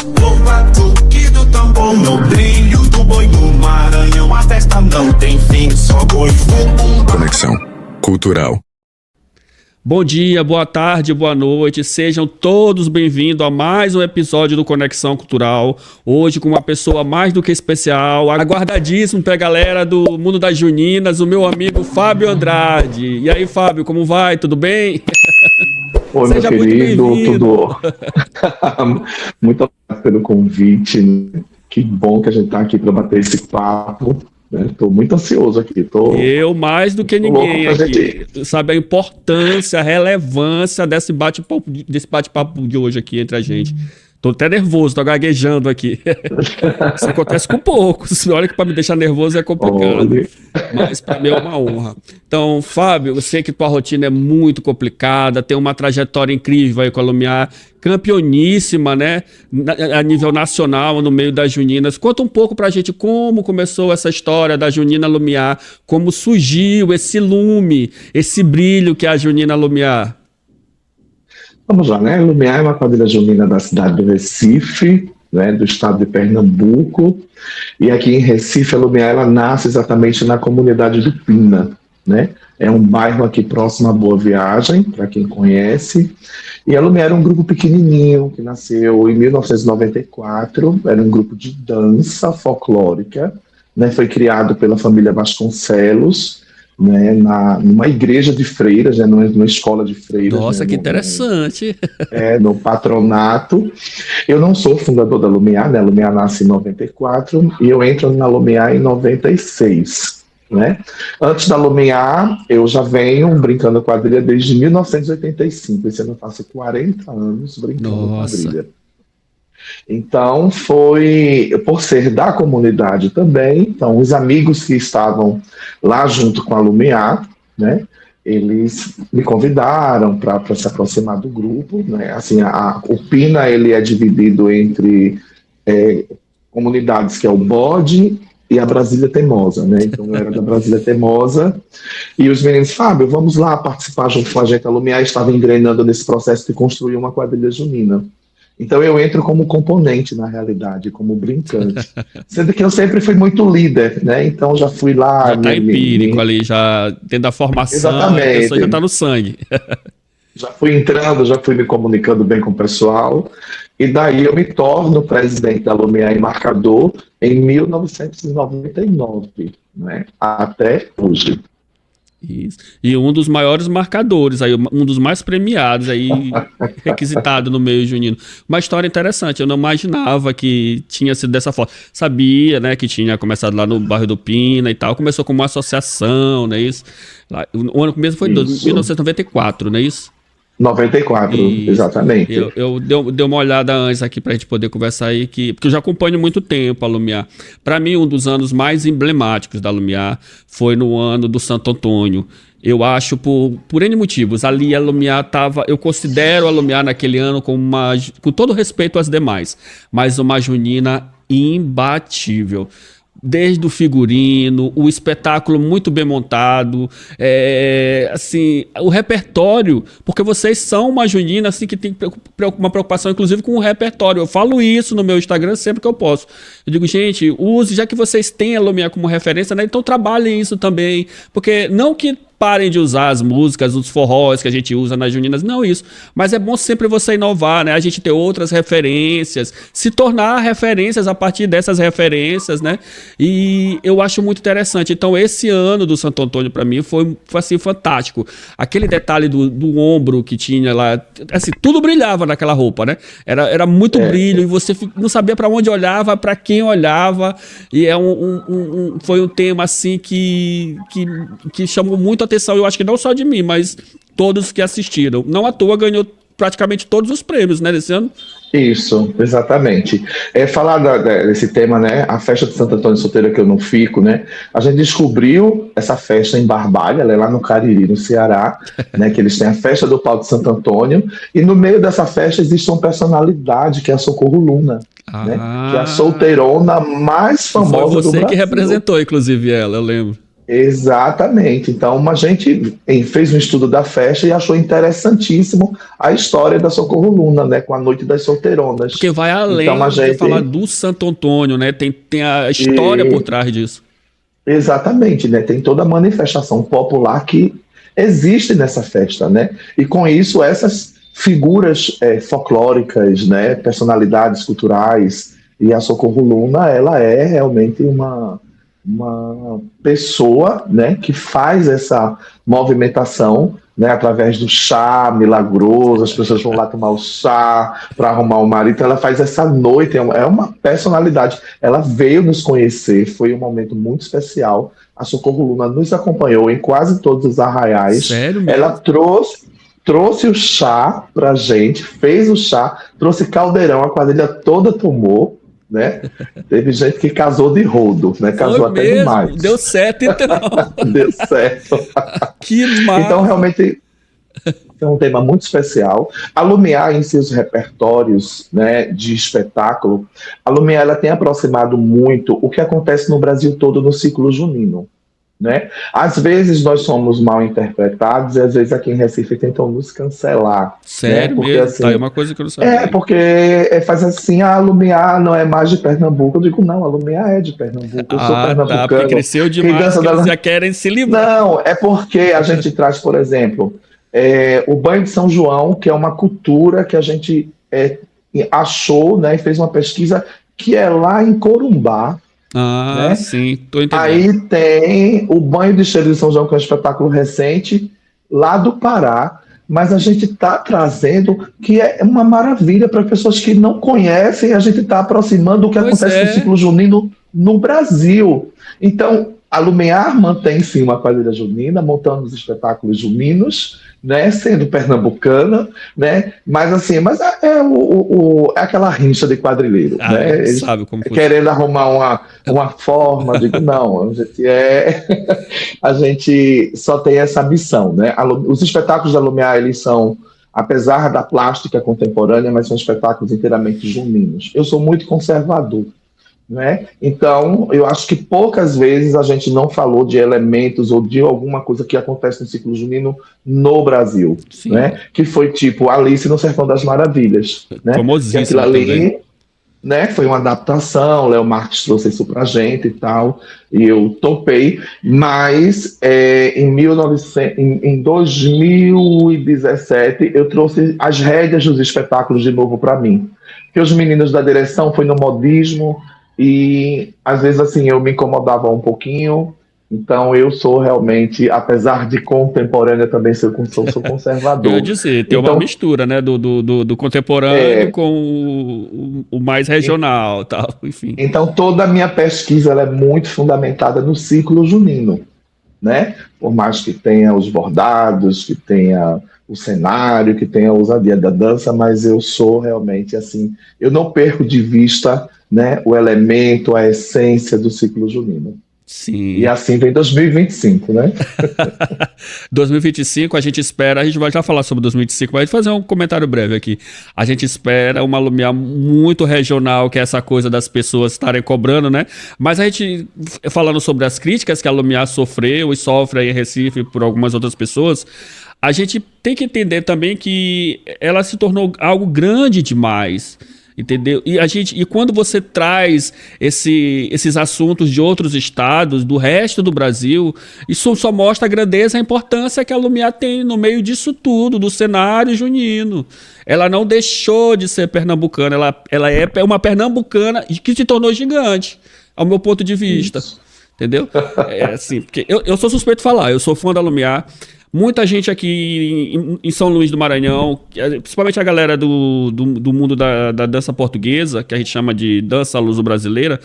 No batuque do tambor, no brilho do boi do Maranhão, a festa não tem fim, só boi bumbum. Conexão Cultural. Bom dia, boa tarde, boa noite, sejam todos bem-vindos a mais um episódio do Conexão Cultural, hoje com uma pessoa mais do que especial, aguardadíssimo pra galera do mundo das juninas, o meu amigo Fábio Andrade. E aí, Fábio, como vai? Tudo bem? Oi, Seja meu querido, tudo. Muito obrigado pelo convite. Que bom que a gente está aqui para bater esse papo. Estou muito ansioso aqui. Eu mais do que ninguém aqui. Sabe a importância, a relevância desse bate-papo de hoje aqui entre a gente. Tô até nervoso, tô gaguejando aqui. Isso acontece com poucos. Olha que para me deixar nervoso é complicado. Mas para mim é uma honra. Então, Fábio, eu sei que tua rotina é muito complicada, tem uma trajetória incrível aí com a Lumiar, campeoníssima, né? A nível nacional, no meio das juninas. Conta um pouco pra gente como começou essa história da Junina Lumiar, como surgiu esse lume, esse brilho que é a Junina Lumiar. Vamos lá, né? Lumiar é uma quadrilha junina da cidade do Recife, né, do estado de Pernambuco. E aqui em Recife, a Lumiar ela nasce exatamente na comunidade do Pina, né? É um bairro aqui próximo à Boa Viagem, para quem conhece. E a Lumiar era um grupo pequenininho, que nasceu em 1994. Era um grupo de dança folclórica, né? Foi criado pela família Vasconcelos, né, numa igreja de freiras, né, numa escola de freiras. Nossa, né, que interessante. No patronato. Eu não sou fundador da Lumiar, né? A Lumiar nasce em 94 e eu entro na Lumiar em 96. Né? Antes da Lumiar, eu já venho brincando quadrilha desde 1985. Esse ano eu faço 40 anos brincando quadrilha. Então, foi por ser da comunidade também. Então, os amigos que estavam lá junto com a Lumiar, né, eles me convidaram para se aproximar do grupo. Né? Assim, o Pina ele é dividido entre comunidades, que é o Bode e a Brasília Teimosa. Né? Então, eu era da Brasília Teimosa. E os meninos, Fábio, vamos lá participar junto com a gente. A Lumiar estava engrenando nesse processo de construir uma quadrilha junina. Então eu entro como componente, na realidade, como brincante. Sendo que eu sempre fui muito líder, né? Então já fui lá... Já tá empírico ali, já dentro da formação, exatamente. A pessoa já tá no sangue. Já fui entrando, já fui me comunicando bem com o pessoal. E daí eu me torno presidente da Lumiar e marcador em 1999, né? Até hoje. Isso. E um dos maiores marcadores, aí, um dos mais premiados, aí, requisitado no meio junino. Uma história interessante, eu não imaginava que tinha sido dessa forma. Sabia, né, que tinha começado lá no bairro do Pina e tal, começou como uma associação, não é isso? Lá, o ano mesmo foi em 1994, não é isso? 94, isso. Exatamente. Eu dei uma olhada antes aqui pra gente poder conversar aí, porque eu já acompanho muito tempo a Lumiar. Para mim, um dos anos mais emblemáticos da Lumiar foi no ano do Santo Antônio. Eu acho, por N motivos, ali a Lumiar estava... Eu considero a Lumiar naquele ano com todo respeito às demais, mas uma junina imbatível. Desde o figurino, o espetáculo muito bem montado, assim, o repertório, porque vocês são uma junina assim, que tem uma preocupação inclusive com o repertório. Eu falo isso no meu Instagram sempre que eu posso. Eu digo, gente, use, já que vocês têm a Lumiar como referência, né, então trabalhem isso também, porque não que parem de usar as músicas, os forrós que a gente usa nas juninas, não isso, mas é bom sempre você inovar, né, a gente ter outras referências, se tornar referências a partir dessas referências, né, e eu acho muito interessante. Então esse ano do Santo Antônio para mim foi assim fantástico, aquele detalhe do ombro que tinha lá, assim, tudo brilhava naquela roupa, né, era muito brilho, e você não sabia para onde olhava, para quem olhava, e foi um tema assim que chamou muito atenção, eu acho que não só de mim, mas todos que assistiram. Não à toa ganhou praticamente todos os prêmios, né, desse ano. Isso, exatamente. Falar desse tema, né, a festa de Santo Antônio Solteiro que eu não fico, né, a gente descobriu essa festa em Barbalha, ela é lá no Cariri, no Ceará, né, que eles têm a festa do pau de Santo Antônio, e no meio dessa festa existe uma personalidade que é a Socorro Luna, né, que é a solteirona mais famosa do Brasil. Foi você que representou, inclusive, ela, eu lembro. Exatamente. Então, a gente fez um estudo da festa e achou interessantíssimo a história da Socorro Luna, né, com a Noite das Solteironas. Porque vai além Então, a de gente... falar do Santo Antônio, né? Tem a história por trás disso. Exatamente, né? Tem toda a manifestação popular que existe nessa festa, né? E com isso, essas figuras folclóricas, né? Personalidades culturais, e a Socorro Luna, ela é realmente uma pessoa, né, que faz essa movimentação, né, através do chá milagroso, as pessoas vão lá tomar o chá para arrumar o marido, ela faz essa noite, é uma personalidade, ela veio nos conhecer, foi um momento muito especial, a Socorro Luna nos acompanhou em quase todos os arraiais. Sério mesmo? Ela trouxe o chá pra gente, fez o chá, trouxe caldeirão, a quadrilha toda tomou, né? Teve gente que casou de rodo, né? Casou Foi até mesmo? demais. Deu certo, então. Deu certo. Que massa. Então, realmente, é um tema muito especial. A Lumiar, em seus repertórios, né, de espetáculo, a Lumiar, ela tem aproximado muito o que acontece no Brasil todo no ciclo junino, né? Às vezes nós somos mal interpretados e às vezes aqui em Recife tentam nos cancelar. Sério né? Porque, mesmo? assim, Tá aí uma coisa que eu não sabia. porque faz assim, a Lumiar não é mais de Pernambuco. Eu digo, não, a Lumiar é de Pernambuco. Eu sou Tá, porque pernambucano. cresceu Quem demais dança que eles da... já querem se livrar. Não, é porque a gente traz, por exemplo, o banho de São João, que é uma cultura que a gente achou, né, e fez uma pesquisa que é lá em Corumbá. Ah, né? sim, tô entendendo. Aí tem o banho de cheiro de São João, que é um espetáculo recente, lá do Pará, mas a gente está trazendo, que é uma maravilha para pessoas que não conhecem, a gente está aproximando o que Pois acontece é. no ciclo junino no Brasil. Então, a Lumiar mantém sim uma quadrilha junina, montando os espetáculos juninos, né, sendo pernambucana, né, mas assim, é aquela rincha de quadrilheiro, Ah, né, eles sabe como funciona. querendo arrumar uma forma, digo, não, a gente só tem essa missão, né, os espetáculos da Lumiar, eles são, apesar da plástica contemporânea, mas são espetáculos inteiramente juninos. Eu sou muito conservador, né? Então, eu acho que poucas vezes a gente não falou de elementos ou de alguma coisa que acontece no ciclo junino no Brasil, Sim. né? Que foi tipo Alice no Sertão das Maravilhas, né? Famosíssimo Que aquilo ali, também. né, foi uma adaptação, Léo Marques trouxe isso pra gente e tal, e eu topei, mas em 2017 eu trouxe as rédeas dos espetáculos de novo para mim, porque os meninos da direção foi no modismo, e às vezes assim eu me incomodava um pouquinho, então eu sou realmente, apesar de contemporânea também sou conservador. Eu disse, tem uma Então, mistura, né, do contemporâneo com o mais regional, tal, enfim. Então, toda a minha pesquisa ela é muito fundamentada no ciclo junino, né? Por mais que tenha os bordados, que tenha o cenário, que tenha a ousadia da dança, mas eu sou realmente assim, eu não perco de vista, né, o elemento, a essência do ciclo junino. Sim. E assim vem 2025, né? 2025 a gente espera, a gente vai já falar sobre 2025, mas fazer um comentário breve aqui. A gente espera uma Lumiar muito regional, que é essa coisa das pessoas estarem cobrando, né? Mas a gente, falando sobre as críticas que a Lumiar sofreu e sofre aí em Recife por algumas outras pessoas, a gente tem que entender também que ela se tornou algo grande demais. Entendeu? E quando você traz esses assuntos de outros estados, do resto do Brasil, isso só mostra a grandeza e a importância que a Lumiar tem no meio disso tudo, do cenário junino. Ela não deixou de ser pernambucana, ela é uma pernambucana que se tornou gigante, ao meu ponto de vista. Isso. Entendeu? É assim, porque eu sou suspeito de falar, eu sou fã da Lumiar. Muita gente aqui em São Luís do Maranhão, principalmente a galera do mundo da dança portuguesa, que a gente chama de dança luso-brasileira,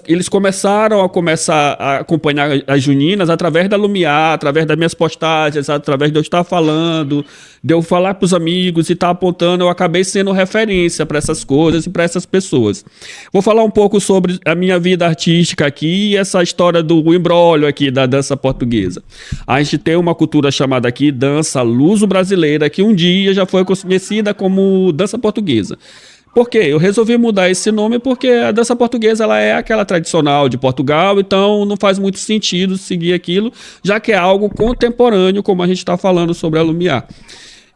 eles começaram a acompanhar as juninas através da Lumiar, através das minhas postagens, através de eu estar falando, de eu falar para os amigos e estar apontando. Eu acabei sendo referência para essas coisas e para essas pessoas. Vou falar um pouco sobre a minha vida artística aqui e essa história do imbróglio aqui da dança portuguesa. A gente tem uma cultura chamada aqui dança luso-brasileira, que um dia já foi conhecida como dança portuguesa. Por quê? Eu resolvi mudar esse nome porque a dança portuguesa ela é aquela tradicional de Portugal, então não faz muito sentido seguir aquilo, já que é algo contemporâneo, como a gente está falando sobre a Lumiar.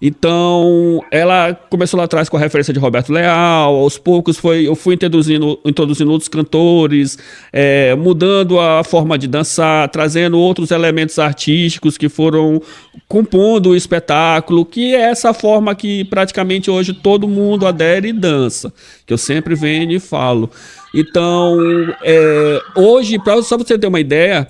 Então, ela começou lá atrás com a referência de Roberto Leal, aos poucos eu fui introduzindo outros cantores, mudando a forma de dançar, trazendo outros elementos artísticos que foram compondo o espetáculo, que é essa forma que praticamente hoje todo mundo adere e dança, que eu sempre venho e falo. Então, hoje, só para você ter uma ideia,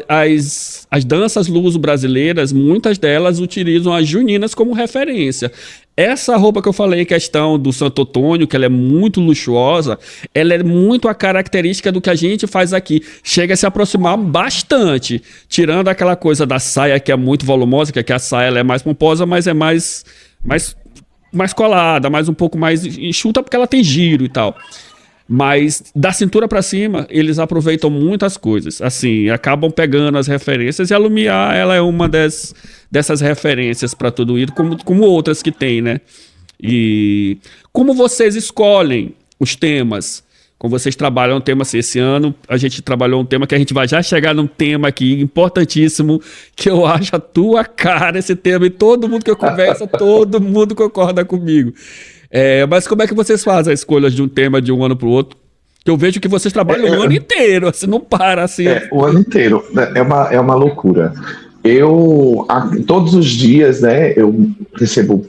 as danças luso-brasileiras, muitas delas utilizam as juninas como referência. Essa roupa que eu falei, questão do Santo Antônio, que ela é muito luxuosa, ela é muito a característica do que a gente faz aqui. Chega a se aproximar bastante, tirando aquela coisa da saia que é muito volumosa, que aqui a saia ela é mais pomposa, mas é mais colada, um pouco mais enxuta, porque ela tem giro e tal. Mas da cintura para cima, eles aproveitam muitas coisas. Assim, acabam pegando as referências e a Lumiar, ela é uma dessas referências para tudo isso, como outras que tem, né? E como vocês escolhem os temas? Como vocês trabalham um tema assim, esse ano a gente trabalhou um tema que a gente vai já chegar num tema aqui importantíssimo, que eu acho a tua cara esse tema, e todo mundo que eu converso, todo mundo concorda comigo. Mas como é que vocês fazem a escolha de um tema de um ano para o outro? Eu vejo que vocês trabalham o ano inteiro, assim, não para assim. O ano inteiro. É uma loucura. Todos os dias, né, eu recebo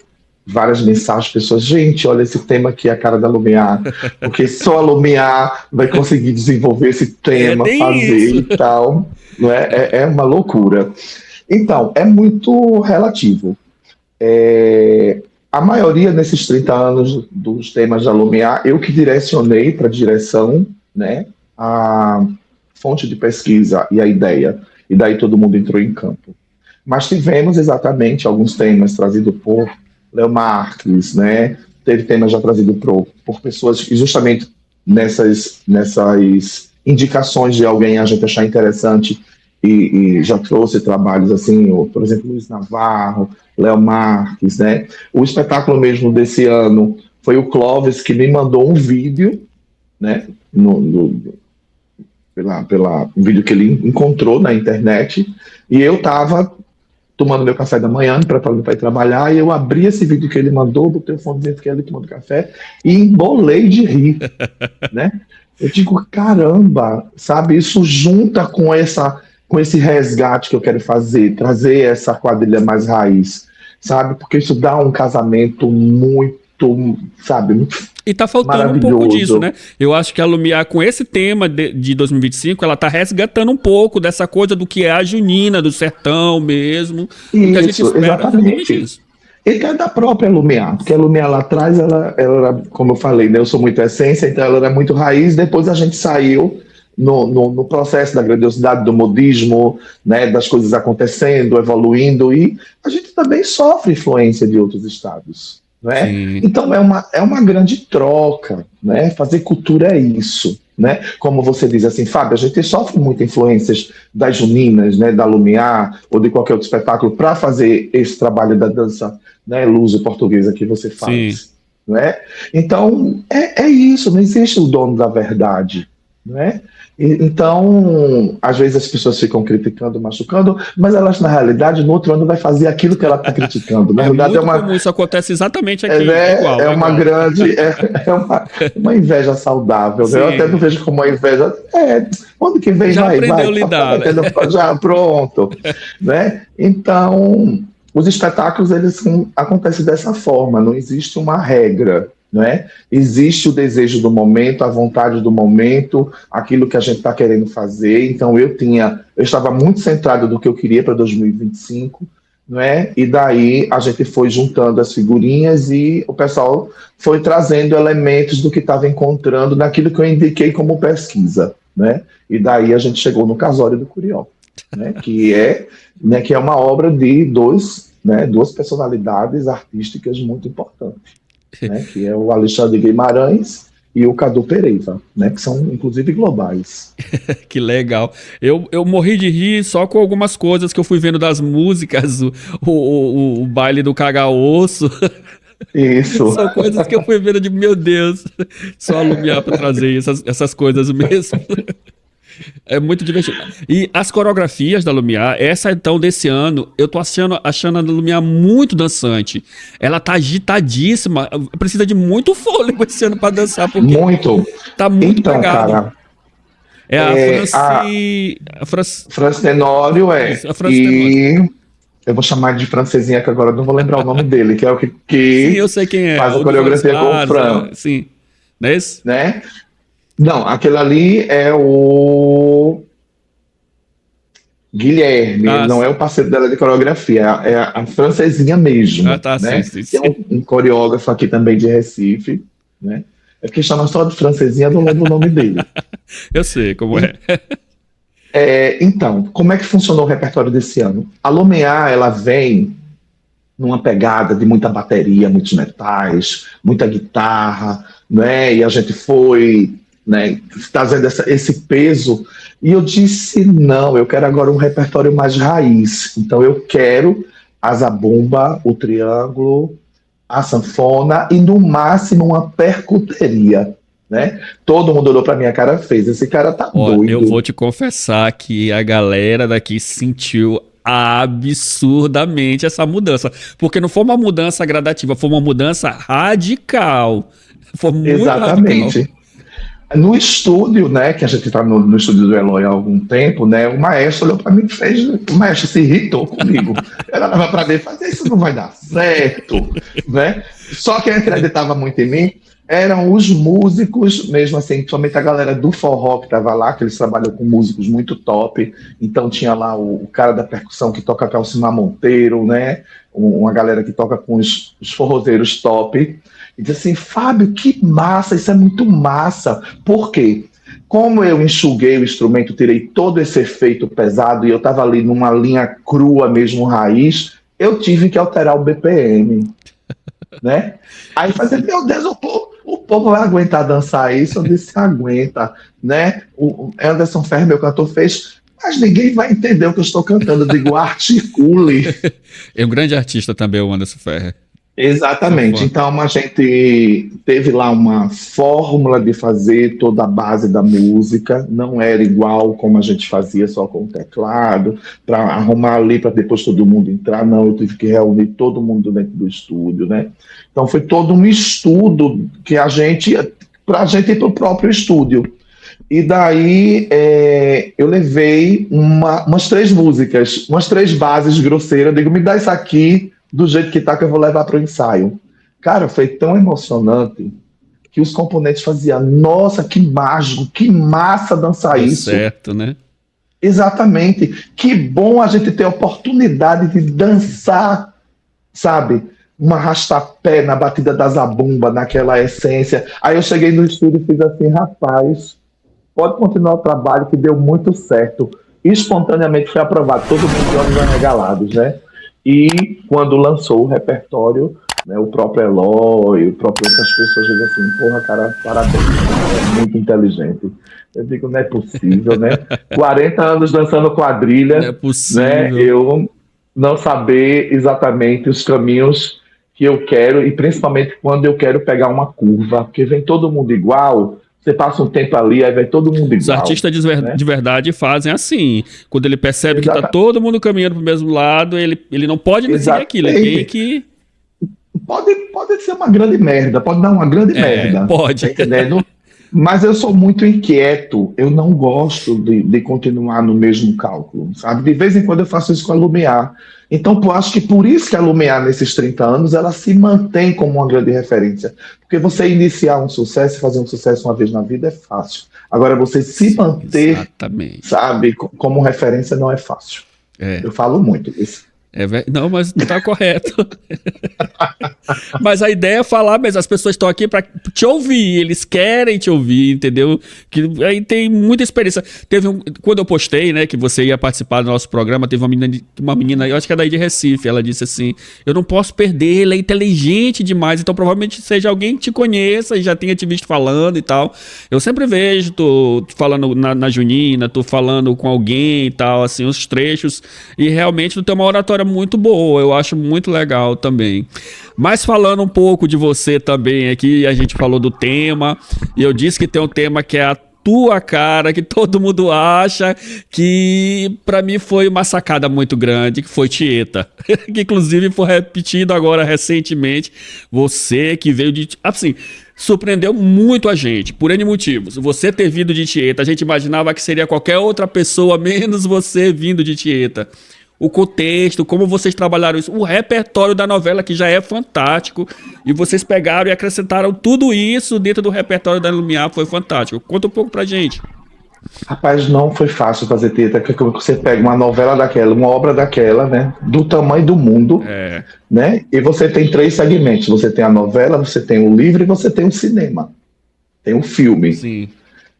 várias mensagens de pessoas, gente, olha esse tema aqui, é a cara da Lumiar, porque só a Lumiar vai conseguir desenvolver esse tema, fazer isso e tal. Não é? É uma loucura. Então, é muito relativo. A maioria desses 30 anos dos temas da Lumiar, eu que direcionei para a direção, né, a fonte de pesquisa e a ideia, e daí todo mundo entrou em campo. Mas tivemos exatamente alguns temas trazidos por Léo Marques, né, teve temas já trazidos por pessoas que justamente nessas indicações de alguém a gente achar interessante, e já trouxe trabalhos assim, por exemplo, Luiz Navarro, Léo Marques, né? O espetáculo mesmo desse ano foi o Clóvis que me mandou um vídeo, né? Pela um vídeo que ele encontrou na internet, e eu estava tomando meu café da manhã, preparando para ir trabalhar, e eu abri esse vídeo que ele mandou, botei o fone dentro que ele tomando café e embolei de rir, né? Eu digo, caramba, sabe? Isso junta com esse resgate que eu quero fazer, trazer essa quadrilha mais raiz, sabe? Porque isso dá um casamento muito, sabe, muito e tá faltando um pouco disso, né? Eu acho que a Lumiar, com esse tema de 2025, ela tá resgatando um pouco dessa coisa do que é a junina, do sertão mesmo. Isso, que a gente espera exatamente. Isso. E é da própria Lumiar, porque a Lumiar lá atrás, ela era, como eu falei, né? Eu sou muito essência, então ela era muito raiz, depois a gente saiu no processo da grandiosidade do modismo, né, das coisas acontecendo, evoluindo, e a gente também sofre influência de outros estados, né? Então é uma grande troca, né? Fazer cultura é isso, né? Como você diz assim, Fábio, a gente sofre muitas influências das juninas, né, da Lumiar ou de qualquer outro espetáculo para fazer esse trabalho da dança, né, luso-portuguesa que você faz, né? Então é isso, não existe o dono da verdade, né? Então, às vezes as pessoas ficam criticando, machucando, mas elas, na realidade, no outro ano vai fazer aquilo que ela está criticando. Na verdade, como isso acontece exatamente aqui. Uma inveja saudável. Né? Eu até não vejo como uma inveja. Onde que vem? Já aprendeu a lidar. Já, pronto. Né? Então, os espetáculos, eles acontecem dessa forma, não existe uma regra. Né? Existe o desejo do momento, a vontade do momento, aquilo que a gente está querendo fazer. Então eu estava muito centrado no que eu queria para 2025, né? E daí a gente foi juntando as figurinhas e o pessoal foi trazendo elementos do que estava encontrando naquilo que eu indiquei como pesquisa, né? E daí a gente chegou no Casório do Curió, né? que é uma obra de duas personalidades artísticas muito importantes. Né, que é o Alexandre Guimarães e o Cadu Pereira, né, que são inclusive globais. Que legal. Eu morri de rir só com algumas coisas que eu fui vendo das músicas, o baile do Cagaosso. Isso. São coisas que eu fui vendo de, meu Deus, só a Lumiar para trazer essas coisas mesmo. É muito divertido. E as coreografias da Lumiar, essa então desse ano, eu tô achando a Lumiar muito dançante. Ela tá agitadíssima, precisa de muito fôlego esse ano para dançar, porque Muito. tá muito Então, pegado. cara, É a Francis Tenório Isso, a Francis e eu vou chamar de francesinha, que agora eu não vou lembrar o nome dele, que é o Sim, que eu sei quem é. faz a O dos olhos coreografia com o claros, Fran, sim. Não é esse? né? Não, aquele ali é o Guilherme, ele Ah, não é o parceiro dela de coreografia, é a francesinha mesmo, tá, sim, né? sim, Tem sim. um coreógrafo aqui também de Recife, né? É porque chama só de francesinha, eu não lembro o nome dele. Eu sei como é. Então, como é que funcionou o repertório desse ano? A Lumiar, ela vem numa pegada de muita bateria, muitos metais, muita guitarra, né? E a gente foi, né, trazendo esse peso. E eu disse, não, eu quero agora um repertório mais raiz. Então eu quero a zabumba, o triângulo, a sanfona e no máximo uma percuteria, né? Todo mundo olhou para minha cara e fez, esse cara tá Ó, eu doido. vou te confessar que a galera daqui sentiu absurdamente essa mudança. Porque não foi uma mudança gradativa, foi uma mudança radical. Foi muito radical. Exatamente. No estúdio, né, que a gente está no estúdio do Eloy há algum tempo, né, o maestro olhou para mim e fez, o maestro se irritou comigo. Ela olhava para mim e fazia, isso não vai dar certo, né? Só quem acreditava muito em mim eram os músicos, mesmo assim, principalmente a galera do forró que estava lá, que eles trabalham com músicos muito top. Então tinha lá o cara da percussão que toca com o Alcimar Monteiro, né? Uma galera que toca com os forrozeiros top. E disse assim, Fábio, que massa, isso é muito massa. Por quê? Como eu enxuguei o instrumento, tirei todo esse efeito pesado e eu estava ali numa linha crua mesmo, raiz, eu tive que alterar o BPM, né? Aí fazer, meu Deus, o povo vai aguentar dançar isso? Eu disse, aguenta, né? O Anderson Ferrer, meu cantor, fez, mas ninguém vai entender o que eu estou cantando. Eu digo, articule. É um grande artista também, o Anderson Ferrer. Sou Exatamente. fã. Então a gente teve lá uma fórmula de fazer toda a base da música, não era igual como a gente fazia só com o teclado, para arrumar ali para depois todo mundo entrar, não, eu tive que reunir todo mundo dentro do estúdio, né? Então foi todo um estudo que para a gente ir para o próprio estúdio. E daí eu levei umas 3 músicas, umas 3 bases grosseiras, eu digo, me dá isso aqui do jeito que tá, que eu vou levar para o ensaio. Cara, foi tão emocionante que os componentes faziam, nossa, que mágico, que massa dançar Deu isso. certo, né? Exatamente. Que bom a gente ter a oportunidade de dançar, sabe? Um arrastapé na batida da zabumba, naquela essência. Aí eu cheguei no estúdio e fiz assim, rapaz, pode continuar o trabalho que deu muito certo. Espontaneamente foi aprovado, todo mundo de olhos arregalados, né? E quando lançou o repertório, né, o próprio Eloy, o próprio outras pessoas dizem assim, porra, cara, parabéns, é muito inteligente. Eu digo, não é possível, né? 40 anos dançando quadrilha, Não é né? possível. Eu não saber exatamente os caminhos que eu quero, e principalmente quando eu quero pegar uma curva, porque vem todo mundo igual, você passa um tempo ali, aí vem todo mundo Os igual, artistas né? de verdade fazem assim. Quando ele percebe que tá Exata, todo mundo caminhando pro mesmo lado, ele não pode seguir aquilo, ele tem exatamente. que. Pode ser uma grande merda, pode dar uma grande É, merda, tá pode. entendendo? Mas eu sou muito inquieto, eu não gosto de continuar no mesmo cálculo, sabe? De vez em quando eu faço isso com a Lumiar. Então, eu acho que por isso que a Lumiar, nesses 30 anos, ela se mantém como uma grande referência. Porque você iniciar um sucesso, fazer um sucesso uma vez na vida é fácil. Agora, você se Sim, manter, exatamente. sabe, como referência não é fácil. É. Eu falo muito isso. Não, mas tá correto. Mas a ideia é falar mesmo, as pessoas estão aqui para te ouvir, eles querem te ouvir, entendeu? Que aí tem muita experiência. Quando eu postei, né, que você ia participar do nosso programa, teve uma menina, eu acho que é daí de Recife, ela disse assim, eu não posso perder, ele é inteligente demais, então provavelmente seja alguém que te conheça e já tenha te visto falando e tal. Eu sempre vejo, tô falando na Junina, tô falando com alguém e tal, assim, os trechos, e realmente tu tem uma oratória história muito boa, eu acho muito legal também. Mas falando um pouco de você também aqui, a gente falou do tema, e eu disse que tem um tema que é a tua cara, que todo mundo acha, que pra mim foi uma sacada muito grande, que foi Tieta, que inclusive foi repetido agora recentemente, você que veio de... Assim, surpreendeu muito a gente, por N motivos. Você ter vindo de Tieta, a gente imaginava que seria qualquer outra pessoa, menos você vindo de Tieta. O contexto, como vocês trabalharam isso, o repertório da novela que já é fantástico, e vocês pegaram e acrescentaram tudo isso dentro do repertório da Lumiar, foi fantástico. Conta um pouco pra gente. Rapaz, não foi fácil fazer Tieta, porque você pega uma novela daquela, uma obra daquela, né, do tamanho do mundo, né, e você tem 3 segmentos, você tem a novela, você tem o livro e você tem o cinema, tem o filme. Sim.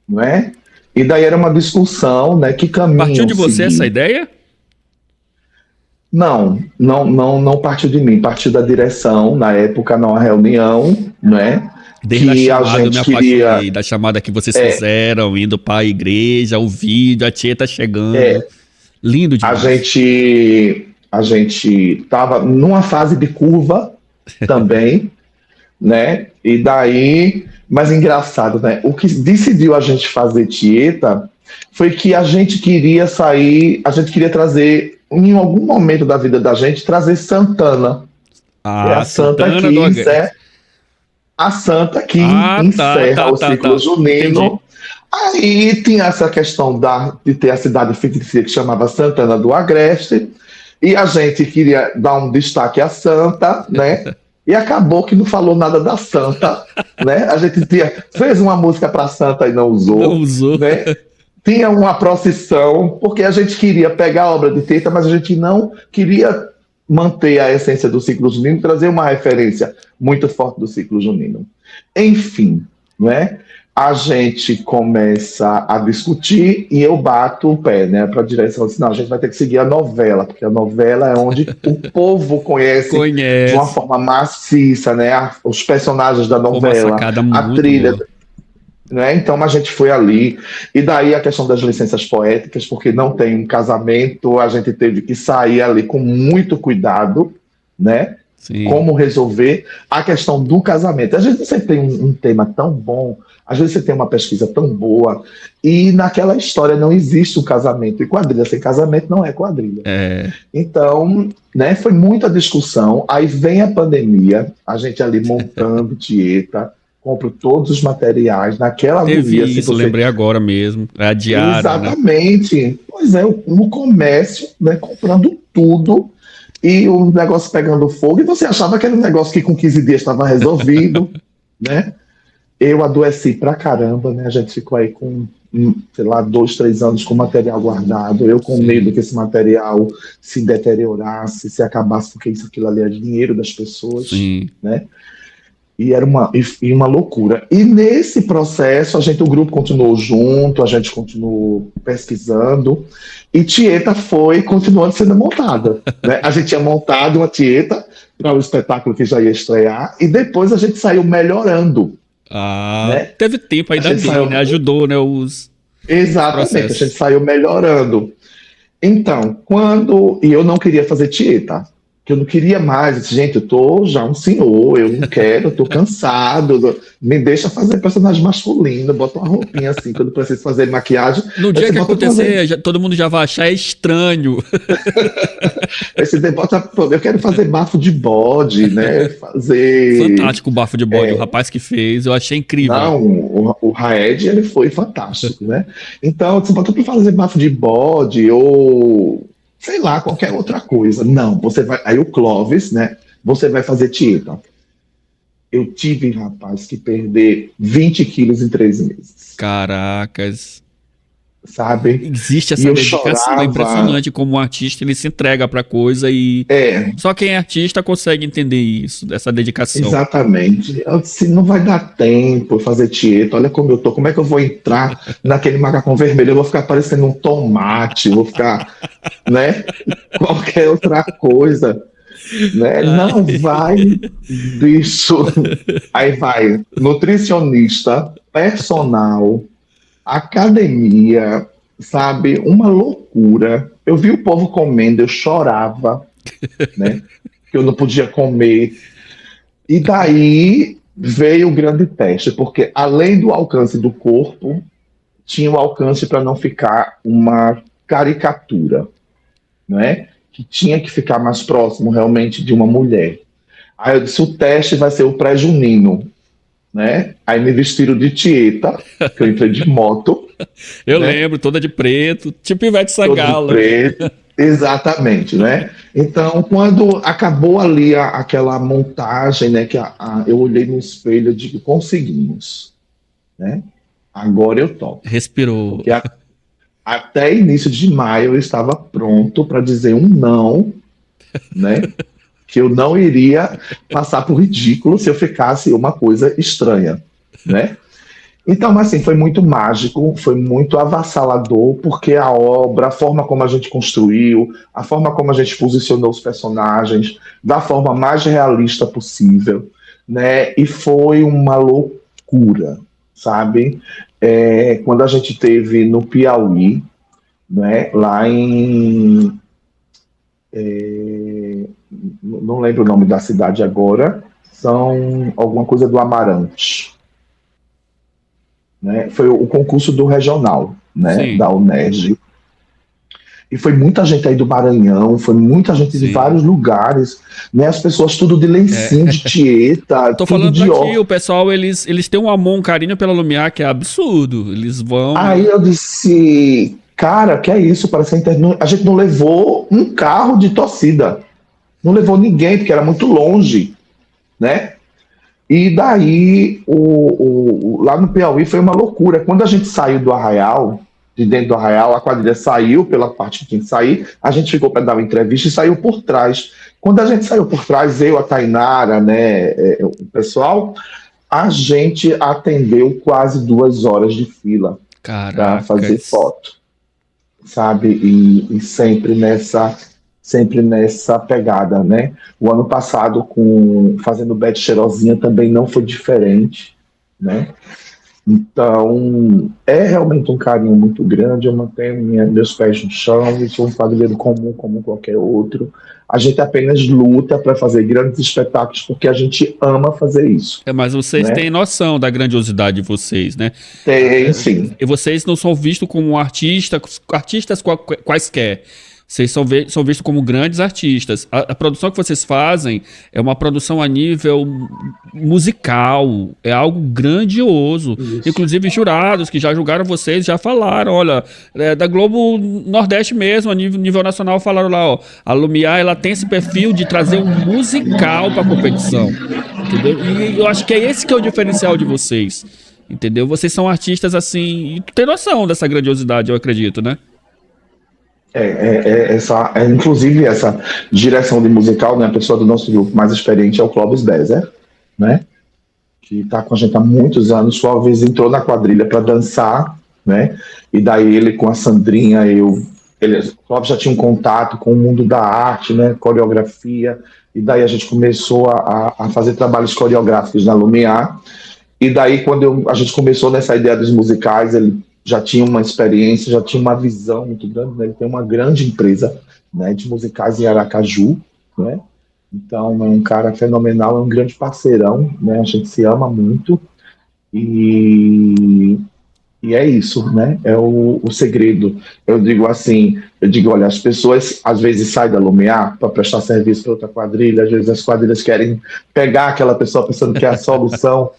Não é? E daí era uma discussão, né, que caminho Partiu de você seguir. essa ideia? Não partiu de mim, partiu da direção, na época, numa reunião, né? Desde que a a chamada, eu me gente apaixonei, queria. da chamada que vocês fizeram, indo pra igreja, o vídeo, a Tieta chegando. Lindo A demais. gente estava numa fase de curva também, né? E daí, mas engraçado, né? O que decidiu a gente fazer Tieta foi que a gente queria sair, a gente queria trazer, em algum momento da vida da gente, trazer Santana. É a Santa Santana que do Agreste. encerra, a Santa que Tá. encerra o ciclo junino. Entendi. Aí tinha essa questão de ter a cidade fictícia que chamava Santana do Agreste, e a gente queria dar um destaque à Santa, né? E acabou que não falou nada da Santa, né? A gente fez uma música para Santa e não usou, Não usou. né? Tinha uma procissão, porque a gente queria pegar a obra de Tieta, mas a gente não queria manter a essência do ciclo junino, trazer uma referência muito forte do ciclo junino. Enfim, né? A gente começa a discutir e eu bato o pé, né, para a direção. Assim, não, a gente vai ter que seguir a novela, porque a novela é onde o povo conhece de uma forma maciça, né, os personagens da novela, a trilha, né? Então a gente foi ali, e daí a questão das licenças poéticas, porque não tem um casamento, a gente teve que sair ali com muito cuidado, né? Sim. Como resolver a questão do casamento. Às vezes você tem um tema tão bom, às vezes você tem uma pesquisa tão boa, e naquela história não existe um casamento, e quadrilha sem casamento não é quadrilha. Então, né, foi muita discussão, aí vem a pandemia, a gente ali montando Tieta, compro todos os materiais, naquela agonia. Isso, lembrei agora mesmo, é a diária. Exatamente. Né? Pois é, no comércio, né, comprando tudo, e o negócio pegando fogo, e você achava que era um negócio que com 15 dias estava resolvido, né? Eu adoeci pra caramba, né? A gente ficou aí com, sei lá, 2, 3 anos com material guardado, eu com medo que esse material se deteriorasse, se acabasse, porque aquilo ali é dinheiro das pessoas, né? E era uma loucura. E nesse processo, o grupo continuou junto, a gente continuou pesquisando, e Tieta foi continuando sendo montada. Né? A gente tinha montado uma Tieta para o espetáculo que já ia estrear, e depois a gente saiu melhorando. Né? Teve tempo ainda bem, né? Ajudou, né? Exatamente, a gente saiu melhorando. Então, e eu não queria fazer Tieta, que eu não queria mais, eu disse, gente, eu tô já um senhor, eu não quero, eu tô cansado, me deixa fazer personagem masculino, bota uma roupinha assim, quando preciso fazer maquiagem. No dia que acontecer, todo mundo já vai achar estranho. Eu quero fazer bafo de bode, né, Fantástico o bafo de bode, o rapaz que fez, eu achei incrível. Não, o Raed, ele foi fantástico, né, então, você botou pra fazer bafo de bode, ou... sei lá, qualquer outra coisa. Não, você vai... Aí o Clóvis, né? Você vai fazer Tieta. Eu tive, rapaz, que perder 20 quilos em 3 meses. Caracas. Sabe? Existe essa dedicação, é impressionante como um artista, ele se entrega pra coisa e... Só quem é artista consegue entender isso, essa dedicação. Exatamente. Eu disse, não vai dar tempo fazer Tieta, olha como eu tô, como é que eu vou entrar naquele macacão vermelho? Eu vou ficar parecendo um tomate, vou ficar, né? Qualquer outra coisa. Né? Não vai, bicho. Aí vai, nutricionista, personal, academia, sabe? Uma loucura. Eu vi o povo comendo, eu chorava. né? Que eu não podia comer. E daí veio o grande teste, porque além do alcance do corpo, tinha o alcance para não ficar uma caricatura, não é? Que tinha que ficar mais próximo realmente de uma mulher. Aí eu disse, o teste vai ser o pré-junino, né? Aí me vestiram de Tieta, que eu entrei de moto, Eu né? lembro, toda de preto, tipo Ivete Todo de Sangalo. preto, exatamente, né? Então, quando acabou ali aquela montagem, né? Eu olhei no espelho e digo, conseguimos, né? Agora eu topo. Respirou. Porque até início de maio eu estava pronto para dizer um não, né? Que eu não iria passar por ridículo se eu ficasse uma coisa estranha, né? Então, assim, foi muito mágico, foi muito avassalador, porque a obra, a forma como a gente construiu, a forma como a gente posicionou os personagens, da forma mais realista possível, né? E foi uma loucura, sabe? Quando a gente teve no Piauí, né? Lá em não lembro o nome da cidade agora, são alguma coisa do Amarante, né? Foi o concurso do regional, né, Sim, da UNERJ. E foi muita gente aí do Maranhão, foi muita gente de sim. vários lugares, né? As pessoas tudo de lencinho, de Tieta, Tô tudo falando pra de ti, ó. o pessoal, eles têm um amor, um carinho pela Lumiar que é absurdo. Eles vão Aí e... eu disse, cara, que é isso? Parece que a gente não levou um carro de torcida, não levou ninguém, porque era muito longe, né? E daí, lá no Piauí foi uma loucura. Quando a gente saiu do Arraial, de dentro do Arraial, a quadrilha saiu pela parte que tinha que sair, a gente ficou para dar uma entrevista e saiu por trás. Quando a gente saiu por trás, eu, a Tainara, né, o pessoal, a gente atendeu quase 2 horas de fila para fazer Caracas. foto, sabe? E sempre nessa pegada, né? O ano passado, fazendo Bete Cheirosinha, também não foi diferente, né? Então, é realmente um carinho muito grande. Eu mantenho meus pés no chão e sou um quadrilheiro comum como qualquer outro. A gente apenas luta para fazer grandes espetáculos porque a gente ama fazer isso, Mas vocês né? têm noção da grandiosidade de vocês, né? Tem, sim. E vocês não são vistos como artistas quaisquer. Vocês são vistos como grandes artistas. A produção que vocês fazem é uma produção a nível musical, é algo grandioso. Isso. Inclusive, jurados que já julgaram vocês já falaram, olha, da Globo Nordeste mesmo, a nível nacional, falaram lá, ó, a Lumiar, ela tem esse perfil de trazer um musical para a competição, entendeu? E eu acho que é esse que é o diferencial de vocês, entendeu? Vocês são artistas assim, e tu tem noção dessa grandiosidade, eu acredito, né? Inclusive essa direção de musical, né, a pessoa do nosso grupo mais experiente é o Clóvis Bezer, né, que está com a gente há muitos anos. Sua vez entrou na quadrilha para dançar, né, e daí ele com a Sandrinha, o Clóvis já tinha um contato com o mundo da arte, né, coreografia, e daí a gente começou a fazer trabalhos coreográficos na Lumiar. E daí, quando a gente começou nessa ideia dos musicais, ele já tinha uma experiência, já tinha uma visão muito grande, né? Ele tem uma grande empresa, né, de musicais em Aracaju, né? Então, é um cara fenomenal, é um grande parceirão, né? A gente se ama muito e, e é isso, né? É o segredo. Eu digo, olha, as pessoas às vezes saem da Lumiar para prestar serviço para outra quadrilha, às vezes as quadrilhas querem pegar aquela pessoa pensando que é a solução.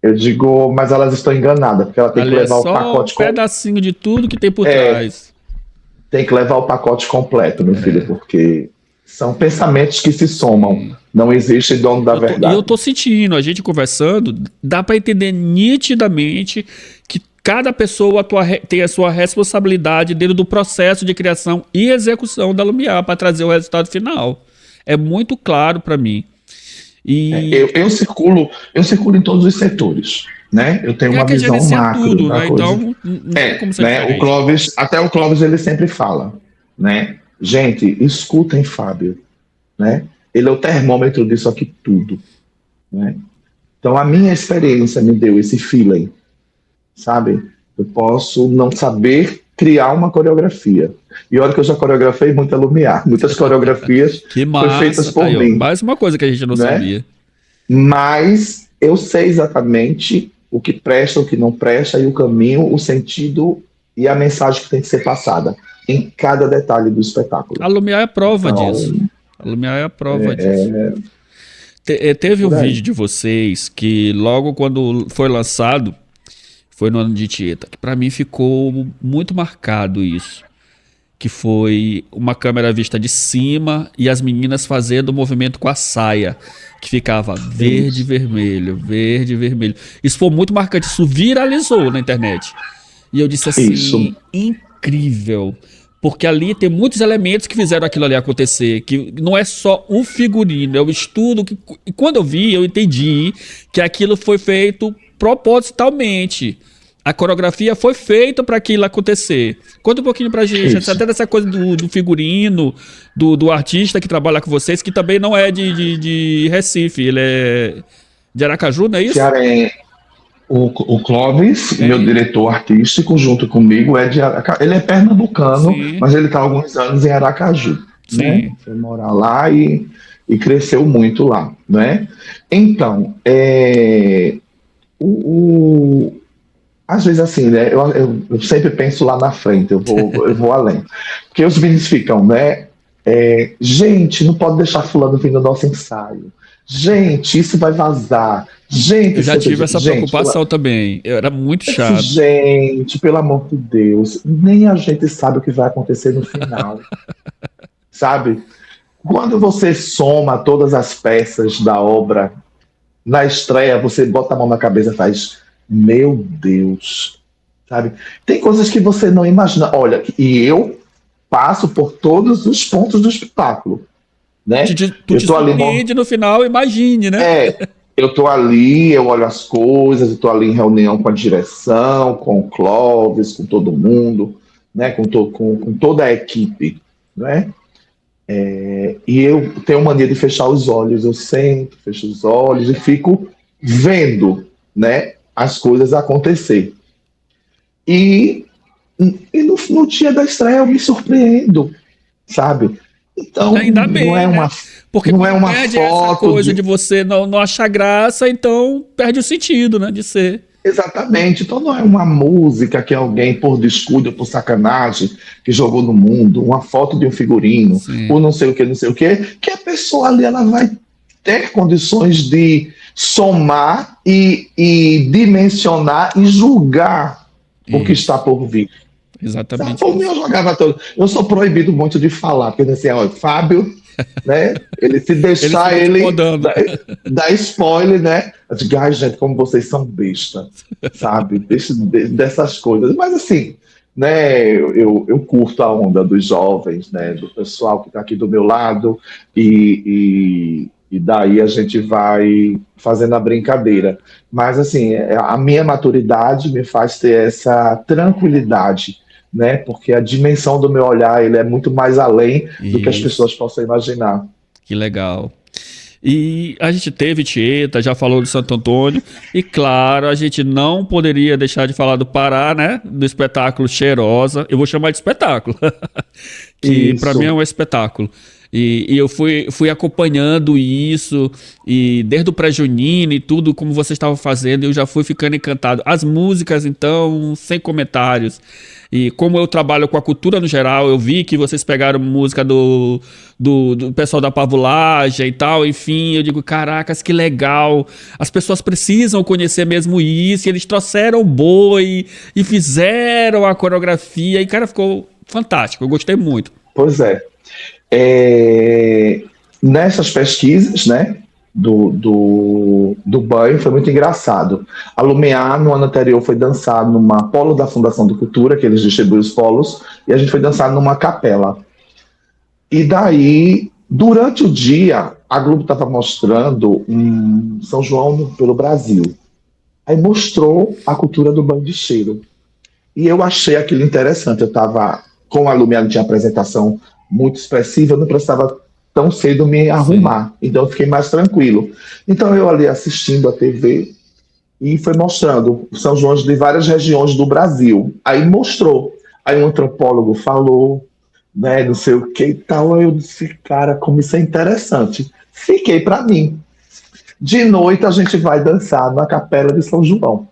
Eu digo, mas elas estão enganadas, porque ela tem que Ali é levar o só um pacote pedacinho de tudo que tem por é, trás. tem que levar o pacote completo, meu filho, porque são pensamentos que se somam. Não existe dono da Eu verdade. tô sentindo, a gente conversando, dá pra entender nitidamente que cada pessoa tem a sua responsabilidade dentro do processo de criação e execução da Lumiar para trazer o resultado final. É muito claro para mim. E Eu circulo em todos os setores, né? Eu tenho é uma que visão gerencia macro tudo, da né? coisa. Então não tem como ser Né? diferente. Até o Clóvis ele sempre fala, né? Gente, escutem Fábio, né? Ele é o termômetro disso aqui tudo, né? Então a minha experiência me deu esse feeling, sabe? Eu posso não saber criar uma coreografia. E olha que eu já coreografei muita Lumiar. Muitas coreografias Que foram feitas massa, por aí, ó, mim. mais uma coisa que a gente não Né? sabia. Mas eu sei exatamente o que presta, o que não presta, e o caminho, o sentido e a mensagem que tem que ser passada em cada detalhe do espetáculo. A Lumiar é a prova Então, disso. A Lumiar é a prova disso. Teve um por aí. vídeo de vocês que logo quando foi lançado, foi no ano de Tieta, que pra mim ficou muito marcado isso. Que foi uma câmera vista de cima e as meninas fazendo o movimento com a saia, que ficava verde, vermelho, verde, vermelho. Isso foi muito marcante, isso viralizou na internet. E eu disse assim, Isso. incrível. Porque ali tem muitos elementos que fizeram aquilo ali acontecer, que não é só o figurino, é o estudo. E quando eu vi, eu entendi que aquilo foi feito propositalmente. A coreografia foi feita para aquilo acontecer. Conta um pouquinho pra gente, Isso. até dessa coisa do figurino, do artista que trabalha com vocês, que também não é de Recife, ele é de Aracaju, não é isso? Cearense. O Clóvis, É meu isso. diretor artístico, junto comigo, é de Aracaju. Ele é pernambucano, Sim. mas ele está há alguns anos em Aracaju. Né? Sim. Foi morar lá e cresceu muito lá. Né? Então, às vezes assim, né? Eu sempre penso lá na frente, eu vou além. Porque os meninos ficam, né? Gente, não pode deixar fulano vir no nosso ensaio. Gente, isso vai vazar. Gente, Eu já isso- tive essa gente, preocupação também. Eu era muito chato. Gente, pelo amor de Deus, nem a gente sabe o que vai acontecer no final. Sabe? Quando você soma todas as peças da obra, na estreia, você bota a mão na cabeça e faz, meu Deus, sabe? Tem coisas que você não imagina. Olha, e eu passo por todos os pontos do espetáculo, né? Tu Eu te tô ali, surpreende no final, imagine, né? eu tô ali, eu olho as coisas, eu tô ali em reunião com a direção, com o Clóvis, com todo mundo, né? Com toda a equipe, né? E eu tenho mania de fechar os olhos, eu sento, fecho os olhos e fico vendo, né, as coisas acontecer. E, no dia da estreia eu me surpreendo, sabe? Então, Ainda bem, não é né? uma, Porque não é quando uma perde essa foto coisa de... de você não achar graça, então perde o sentido, né? De ser. Exatamente. Então não é uma música que alguém, por descuido, por sacanagem, que jogou no mundo, uma foto de um figurino, Sim. ou não sei o que a pessoa ali ela vai ter condições de somar e dimensionar e julgar o que Isso. está por vir. Exatamente. Por mim, eu jogava todo. Eu sou proibido muito de falar, porque assim, ó, Fábio, né? Ele se deixar, Ele fica te ele podando. dá spoiler, né? Eu digo, ai, gente, como vocês são besta, sabe? Dessas coisas. Mas assim, né? Eu curto a onda dos jovens, né? Do pessoal que está aqui do meu lado, e daí a gente vai fazendo a brincadeira. Mas assim, a minha maturidade me faz ter essa tranquilidade, né? Porque a dimensão do meu olhar ele é muito mais além do que as Isso. pessoas possam imaginar. Que legal. E a gente teve Tieta, já falou do Santo Antônio, e claro, a gente não poderia deixar de falar do Pará, né? Do espetáculo Cheirosa. Eu vou chamar de espetáculo, que Isso. para mim é um espetáculo. E eu fui acompanhando isso, e desde o pré-junino e tudo, como vocês estavam fazendo, eu já fui ficando encantado. As músicas, então, sem comentários. E como eu trabalho com a cultura no geral, eu vi que vocês pegaram música do pessoal da Pavulagem e tal, enfim, eu digo, caracas, que legal. As pessoas precisam conhecer mesmo isso, e eles trouxeram o boi e fizeram a coreografia, e cara, ficou fantástico, eu gostei muito. Pois é. Nessas pesquisas, né, do banho, foi muito engraçado. A Lumiar, no ano anterior, foi dançar numa polo da Fundação de Cultura, que eles distribuem os polos, e a gente foi dançar numa capela. E daí, durante o dia, a Globo estava mostrando um São João pelo Brasil. Aí mostrou a cultura do banho de cheiro. E eu achei aquilo interessante. Eu estava, com a Lumiar, tinha apresentação muito expressiva, eu não precisava tão cedo me arrumar, então eu fiquei mais tranquilo. Então eu ali assistindo a TV e foi mostrando São João de várias regiões do Brasil. Aí mostrou Aí um antropólogo falou, né, não sei o que e tal. Aí eu disse, cara, como isso é interessante. Fiquei para mim. De noite a gente vai dançar na Capela de São João.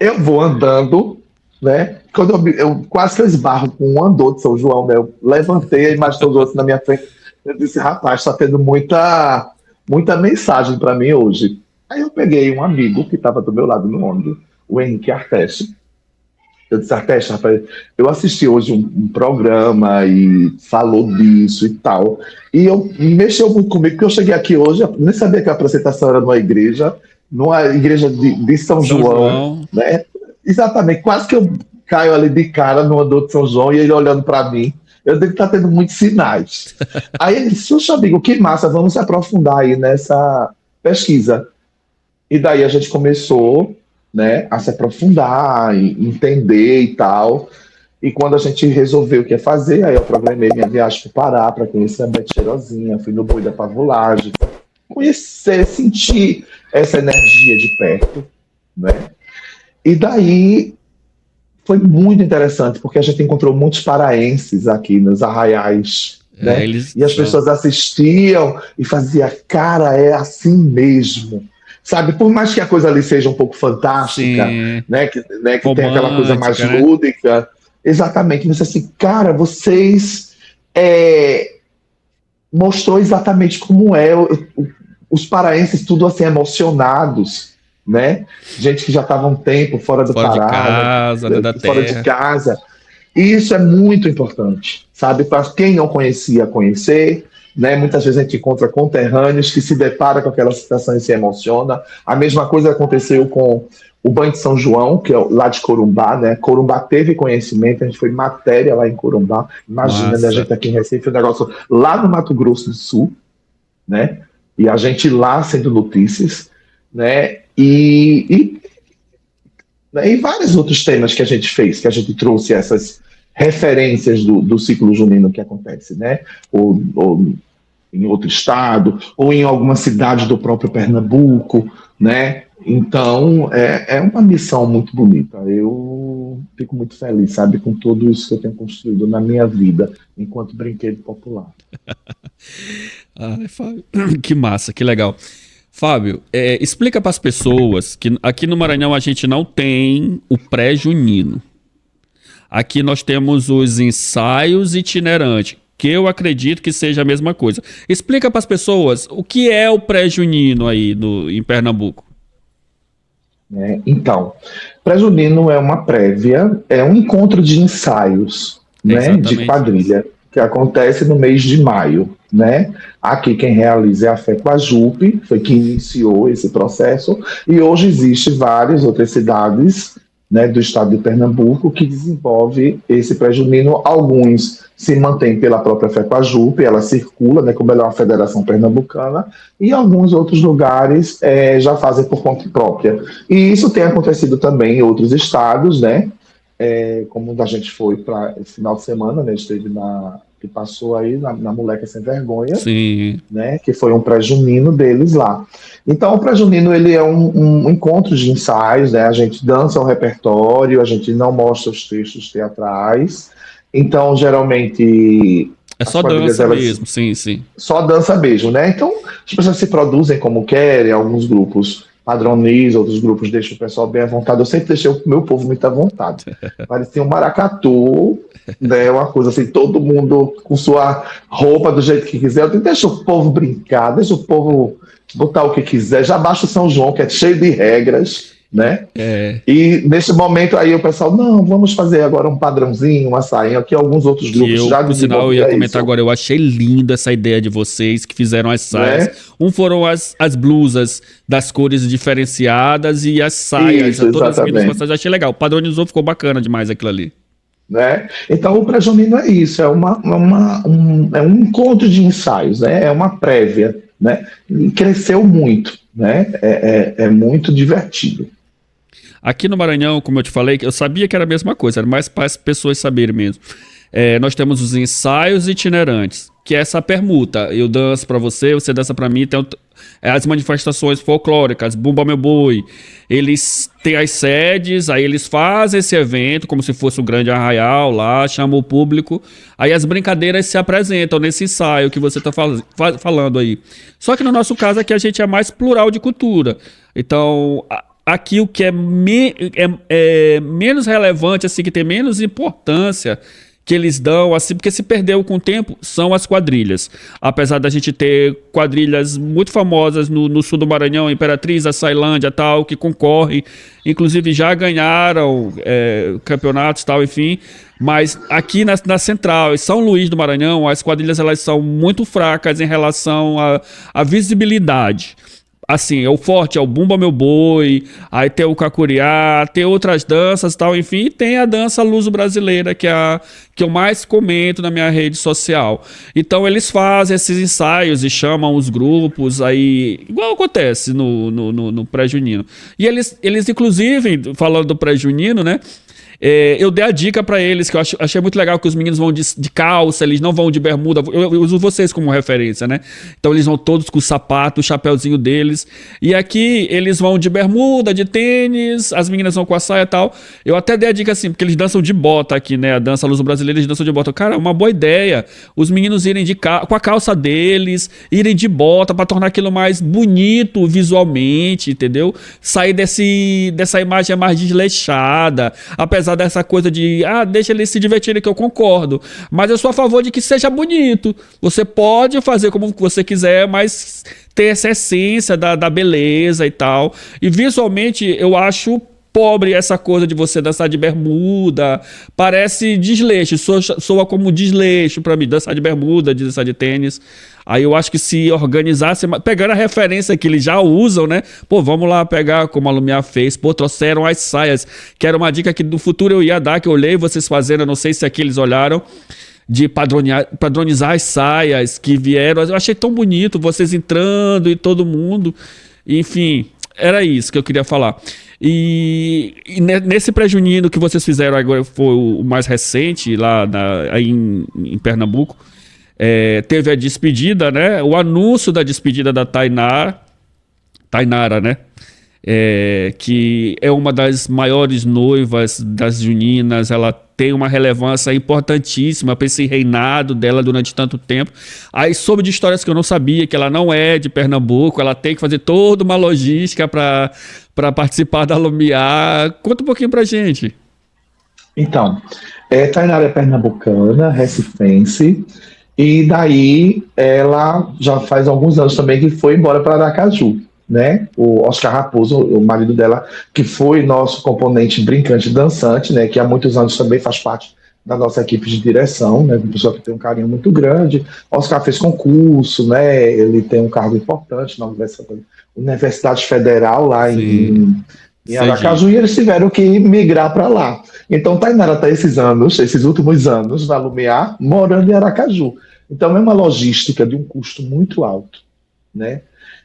Eu vou andando, né? Quando eu quase que eu esbarro com um andor de São João, né? Eu levantei a imagem de São João assim na minha frente. Eu disse, rapaz, está tendo muita mensagem para mim hoje. Aí eu peguei um amigo que estava do meu lado no ônibus, o Henrique Arteste. Eu disse, Arteste, rapaz, eu assisti hoje um programa e falou disso e tal. E mexeu muito comigo, porque eu cheguei aqui hoje, eu nem sabia que a apresentação era numa igreja de São João, né? Exatamente, quase que eu caio ali de cara no andor de São João e ele olhando para mim. Eu devo estar tendo muitos sinais. Aí ele disse, poxa, amigo, que massa, vamos se aprofundar aí nessa pesquisa. E daí a gente começou, né, a se aprofundar, e entender e tal. E quando a gente resolveu o que ia fazer, aí eu programei minha viagem para o Pará para conhecer a Bete Cheirosinha, fui no Boi da Pavulagem, conhecer, sentir essa energia de perto, né? E daí foi muito interessante, porque a gente encontrou muitos paraenses aqui nos arraiais, né? E as pessoas assistiam e faziam, cara, é assim mesmo. Sabe, por mais que a coisa ali seja um pouco fantástica, né, que tem aquela coisa mais lúdica, exatamente, mas assim, cara, vocês mostrou exatamente como é os paraenses tudo assim emocionados, né? Gente que já estava um tempo fora do Pará, de casa, né? Fora de casa. E isso é muito importante, sabe? Para quem não conhecia, conhecer, né? Muitas vezes a gente encontra conterrâneos que se depara com aquela situação e se emociona. A mesma coisa aconteceu com o Banho de São João, que é lá de Corumbá, né? Corumbá teve conhecimento, a gente foi matéria lá em Corumbá. Imagina, né? A gente aqui em Recife, o negócio lá no Mato Grosso do Sul, né? E a gente lá sendo notícias, né? E vários outros temas que a gente fez, que a gente trouxe essas referências do ciclo junino que acontece, né? Ou em outro estado, ou em alguma cidade do próprio Pernambuco, né? Então, é uma missão muito bonita. Eu fico muito feliz, sabe, com tudo isso que eu tenho construído na minha vida, enquanto brinquedo popular. Ai, Fábio, que massa, que legal. Fábio, explica para as pessoas que aqui no Maranhão a gente não tem o pré-junino. Aqui nós temos os ensaios itinerantes, que eu acredito que seja a mesma coisa. Explica para as pessoas o que é o pré-junino aí em Pernambuco. Então, pré-junino é uma prévia, é um encontro de ensaios, né, de quadrilha, que acontece no mês de maio, né? Aqui quem realiza é a FECOAJUP, foi quem iniciou esse processo, e hoje existem várias outras cidades, né, do estado de Pernambuco que desenvolve esse pré-junino. Alguns se mantêm pela própria FECOAJUP, ela circula, né, como ela é uma federação pernambucana, e alguns outros lugares já fazem por conta própria. E isso tem acontecido também em outros estados, né? Como a gente foi para esse final de semana, né, esteve que passou aí na Moleca Sem Vergonha, sim, né, que foi um pré-junino deles lá. Então, o pré-junino, ele é um encontro de ensaios, né, a gente dança o repertório, a gente não mostra os textos teatrais, então, geralmente... É só dança mesmo, sim. Só dança mesmo, né? Então, as pessoas se produzem como querem, alguns grupos padronizam, outros grupos deixam o pessoal bem à vontade. Eu sempre deixei o meu povo muito à vontade. Parecia um maracatu, né? Uma coisa assim, todo mundo com sua roupa do jeito que quiser. Deixa o povo brincar, deixa o povo botar o que quiser. Já baixa o São João, que é cheio de regras, né? E nesse momento aí o pessoal, não, vamos fazer agora um padrãozinho, uma sainha, que alguns outros grupos já por sinal, eu ia comentar agora, eu achei linda essa ideia de vocês que fizeram as saias. Foram as blusas das cores diferenciadas e as saias, todas as minas, eu achei legal. Padronizou, ficou bacana demais aquilo ali. Né? Então o pré-junino é isso, é um encontro de ensaios, né? É uma prévia, né? E cresceu muito, né? É muito divertido. Aqui no Maranhão, como eu te falei, eu sabia que era a mesma coisa, era mais para as pessoas saberem mesmo. Nós temos os ensaios itinerantes, que é essa permuta. Eu danço para você, você dança para mim, então as manifestações folclóricas, Bumba Meu Boi, eles têm as sedes, aí eles fazem esse evento como se fosse um grande arraial lá, chamam o público, aí as brincadeiras se apresentam nesse ensaio que você está falando aí. Só que no nosso caso aqui a gente é mais plural de cultura, então aqui o que é menos relevante, assim, que tem menos importância que eles dão, assim, porque se perdeu com o tempo, são as quadrilhas. Apesar da gente ter quadrilhas muito famosas no sul do Maranhão, Imperatriz, Açailândia, tal, que concorrem, inclusive já ganharam campeonatos, tal, enfim, mas aqui na Central, em São Luís do Maranhão, as quadrilhas elas são muito fracas em relação à visibilidade. Assim, o forte é o Bumba Meu Boi, aí tem o Cacuriá, tem outras danças e tal, enfim, e tem a dança luso-brasileira, que é a que eu mais comento na minha rede social. Então eles fazem esses ensaios e chamam os grupos, aí, igual acontece no pré-junino. E eles inclusive, falando do pré-junino, né, eu dei a dica pra eles, que eu achei muito legal, que os meninos vão de calça, eles não vão de bermuda, eu uso vocês como referência, né? Então eles vão todos com o sapato, o chapéuzinho deles, e aqui eles vão de bermuda, de tênis, as meninas vão com a saia e tal. Eu até dei a dica assim, porque eles dançam de bota aqui, né? A dança luso-brasileira, eles dançam de bota. Cara, é uma boa ideia, os meninos irem com a calça deles, irem de bota, pra tornar aquilo mais bonito visualmente, entendeu? Sair dessa imagem mais desleixada, apesar dessa coisa de, deixa eles se divertirem, que eu concordo, mas eu sou a favor de que seja bonito. Você pode fazer como você quiser, mas ter essa essência da beleza e tal. E visualmente eu acho pobre essa coisa de você dançar de bermuda, parece desleixo, soa como desleixo pra mim, dançar de bermuda, dançar de tênis. Aí eu acho que se organizasse, pegando a referência que eles já usam, né? Pô, vamos lá pegar como a Lumiar fez. Pô, trouxeram as saias, que era uma dica que no futuro eu ia dar, que eu olhei vocês fazendo, eu não sei se aqui eles olharam, de padronizar as saias que vieram. Eu achei tão bonito, vocês entrando e todo mundo. Enfim, era isso que eu queria falar. E nesse pré-junino que vocês fizeram agora, foi o mais recente, lá aí em Pernambuco, teve a despedida, né? O anúncio da despedida da Tainara, né? Que é uma das maiores noivas das juninas, ela tem uma relevância importantíssima para esse reinado dela durante tanto tempo. Aí soube de histórias que eu não sabia, que ela não é de Pernambuco, ela tem que fazer toda uma logística para participar da Lumiar. Conta um pouquinho pra gente. Então, Tainara é pernambucana, recifense, e daí ela já faz alguns anos também que foi embora para Aracaju, né? O Oscar Raposo, o marido dela, que foi nosso componente brincante e dançante, né? Que há muitos anos também faz parte da nossa equipe de direção, né? Uma pessoa que tem um carinho muito grande. Oscar fez concurso, né? Ele tem um cargo importante na Universidade Federal lá em Aracaju, e eles tiveram que migrar para lá. Então, Tainara está esses últimos anos, na Lumiar, morando em Aracaju. Então, é uma logística de um custo muito alto, né?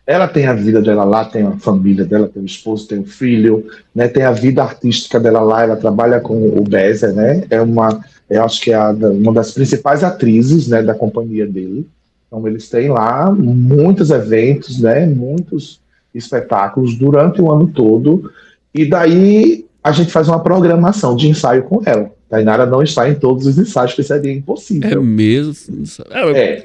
Ela tem a vida dela lá, tem a família dela, tem o esposo, tem o filho, né? Tem a vida artística dela lá, ela trabalha com o Bezer, né? Eu acho que é uma das principais atrizes, né, da companhia dele. Então, eles têm lá muitos eventos, né? Muitos espetáculos durante o ano todo, e daí a gente faz uma programação de ensaio com ela. Tainara não está em todos os ensaios, porque seria impossível. É mesmo?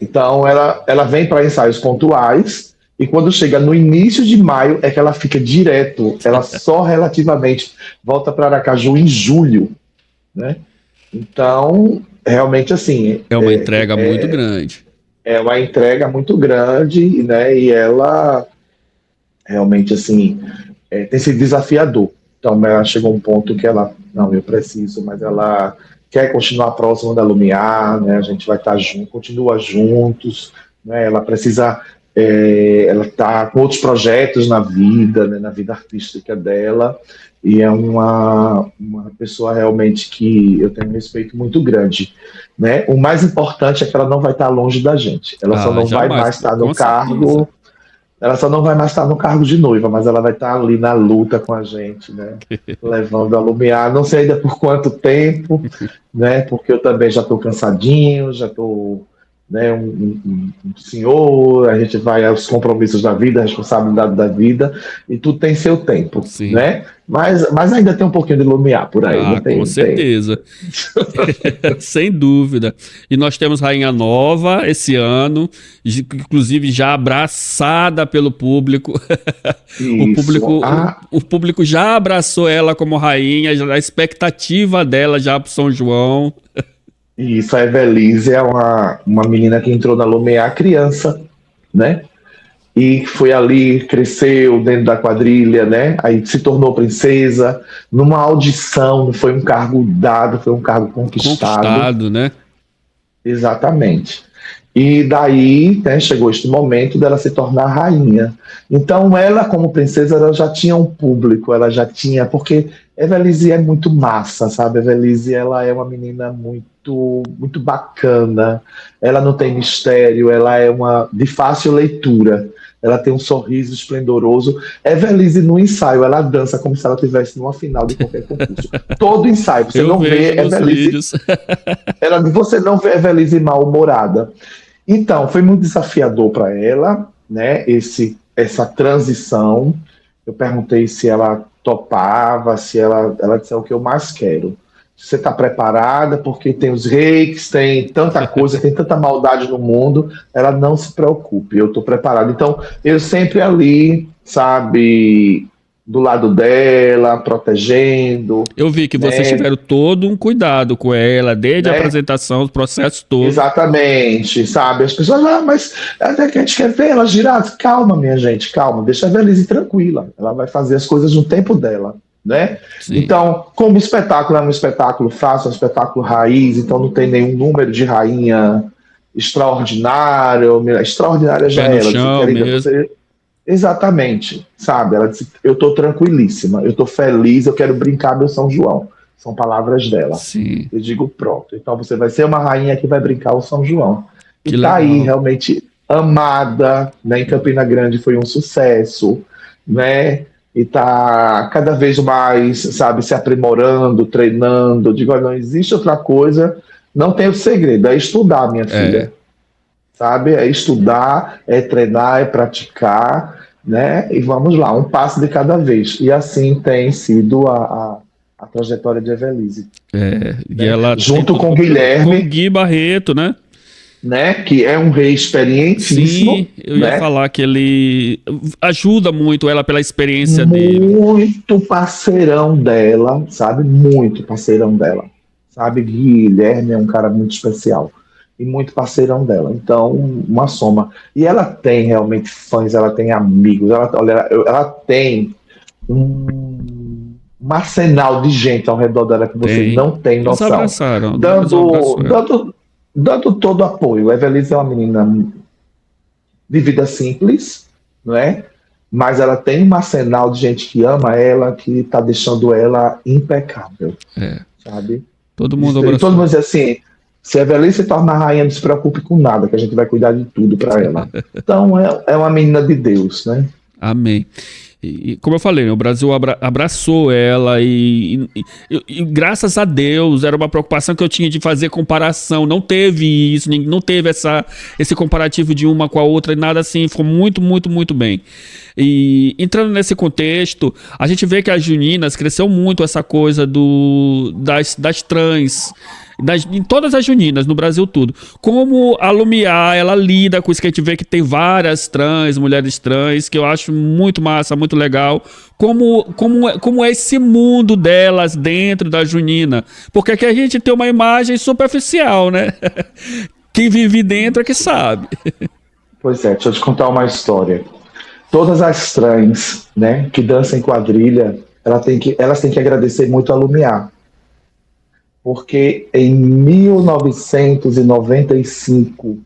Então ela vem para ensaios pontuais, e quando chega no início de maio é que ela fica direto, ela só relativamente volta para Aracaju em julho, né? Então, realmente assim... É uma entrega muito grande. É uma entrega muito grande, né? E ela realmente, assim, tem sido desafiador. Então, ela chegou a um ponto que ela, não, eu preciso, mas ela quer continuar próxima da Lumiar, né? A gente vai estar junto, continua juntos, né? Ela precisa, ela está com outros projetos na vida, né? Na vida artística dela, e é uma pessoa realmente que eu tenho um respeito muito grande, né? O mais importante é que ela não vai estar longe da gente, ela só não vai mais estar no cargo... Ela só não vai mais estar no cargo de noiva, mas ela vai estar ali na luta com a gente, né? Levando a Lumiar, não sei ainda por quanto tempo, né? Porque eu também já estou cansadinho, já estou né, um senhor, a gente vai aos compromissos da vida, a responsabilidade da vida, e tudo tem seu tempo, Sim. né? Mas ainda tem um pouquinho de Lumiar por aí. Ah, com certeza. Sem dúvida. E nós temos Rainha Nova esse ano, inclusive já abraçada pelo público. O público já abraçou ela como rainha, a expectativa dela já para São João. Isso, a Evelise é uma menina que entrou na Lumiar criança, né? E foi ali, cresceu dentro da quadrilha, né? Aí se tornou princesa, numa audição, não foi um cargo dado, foi um cargo conquistado. Conquistado, né? Exatamente. E daí, né, chegou este momento dela se tornar rainha. Então ela, como princesa, ela já tinha um público, ela já tinha, porque Evelise é muito massa, sabe? Evelise, ela é uma menina muito bacana, ela não tem mistério, ela é de fácil leitura, ela tem um sorriso esplendoroso. Evelise, no ensaio, ela dança como se ela estivesse numa final de qualquer concurso. Todo ensaio, você não vê Evelise. Você não vê Evelise mal-humorada. Então, foi muito desafiador para ela, né? Essa transição. Eu perguntei se ela topava, se ela disse: é o que eu mais quero. Você está preparada? Porque tem os reis, tem tanta coisa, tem tanta maldade no mundo. Ela não se preocupe, eu estou preparada. Então, eu sempre ali, sabe, do lado dela, protegendo. Eu vi que vocês tiveram todo um cuidado com ela, desde a apresentação, os processos todos. Exatamente, sabe? As pessoas, mas até que a gente quer ver ela girar. Calma, minha gente, calma. Deixa a Evelise tranquila. Ela vai fazer as coisas no tempo dela, né? Sim. Então, como espetáculo é um espetáculo fácil, é um espetáculo raiz, então não tem nenhum número de rainha extraordinário. Extraordinária já é ela. Chão mesmo. Exatamente, sabe? Ela disse: eu tô tranquilíssima, eu tô feliz, eu quero brincar meu São João. São palavras dela. Sim. Eu digo: pronto, então você vai ser uma rainha que vai brincar o São João. E que tá legal. Aí realmente amada, né? Em Campina Grande foi um sucesso, né? E tá cada vez mais, sabe, se aprimorando, treinando. Eu digo: olha, não existe outra coisa, não tem o segredo, é estudar, minha filha. Sabe? É estudar, é treinar, é praticar, né? E vamos lá, um passo de cada vez. E assim tem sido a trajetória de Evelise. E ela junto com o Guilherme. Com o Gui Barreto, né? Que é um rei experientíssimo. Sim, eu ia falar que ele ajuda muito ela pela experiência dele. Muito parceirão dela, sabe? Muito parceirão dela. Sabe? Guilherme é um cara muito especial. E muito parceirão dela, então uma soma. E ela tem realmente fãs, ela tem amigos, ela tem um arsenal de gente ao redor dela que você não tem noção. Eles abraçaram, dando todo apoio. A Evelise é uma menina de vida simples, não é? Mas ela tem um arsenal de gente que ama ela, que está deixando ela impecável, sabe? Todo mundo abraçou. Todo mundo diz assim: se a Evelise se tornar rainha, não se preocupe com nada, que a gente vai cuidar de tudo para ela. Então, é uma menina de Deus, né? Amém. E como eu falei, o Brasil abraçou ela e graças a Deus, era uma preocupação que eu tinha de fazer comparação. Não teve isso, não teve esse comparativo de uma com a outra, nada assim. Foi muito, muito, muito bem. E entrando nesse contexto, a gente vê que as juninas cresceu muito essa coisa das trans, em todas as juninas, no Brasil tudo. Como a Lumiar, ela lida com isso, que a gente vê que tem várias trans, mulheres trans, que eu acho muito massa, muito legal. Como é esse mundo delas dentro da junina? Porque aqui a gente tem uma imagem superficial, né? Quem vive dentro é que sabe. Pois deixa eu te contar uma história. Todas as trans, né, que dançam em quadrilha, elas têm que agradecer muito a Lumiar. Porque em 1995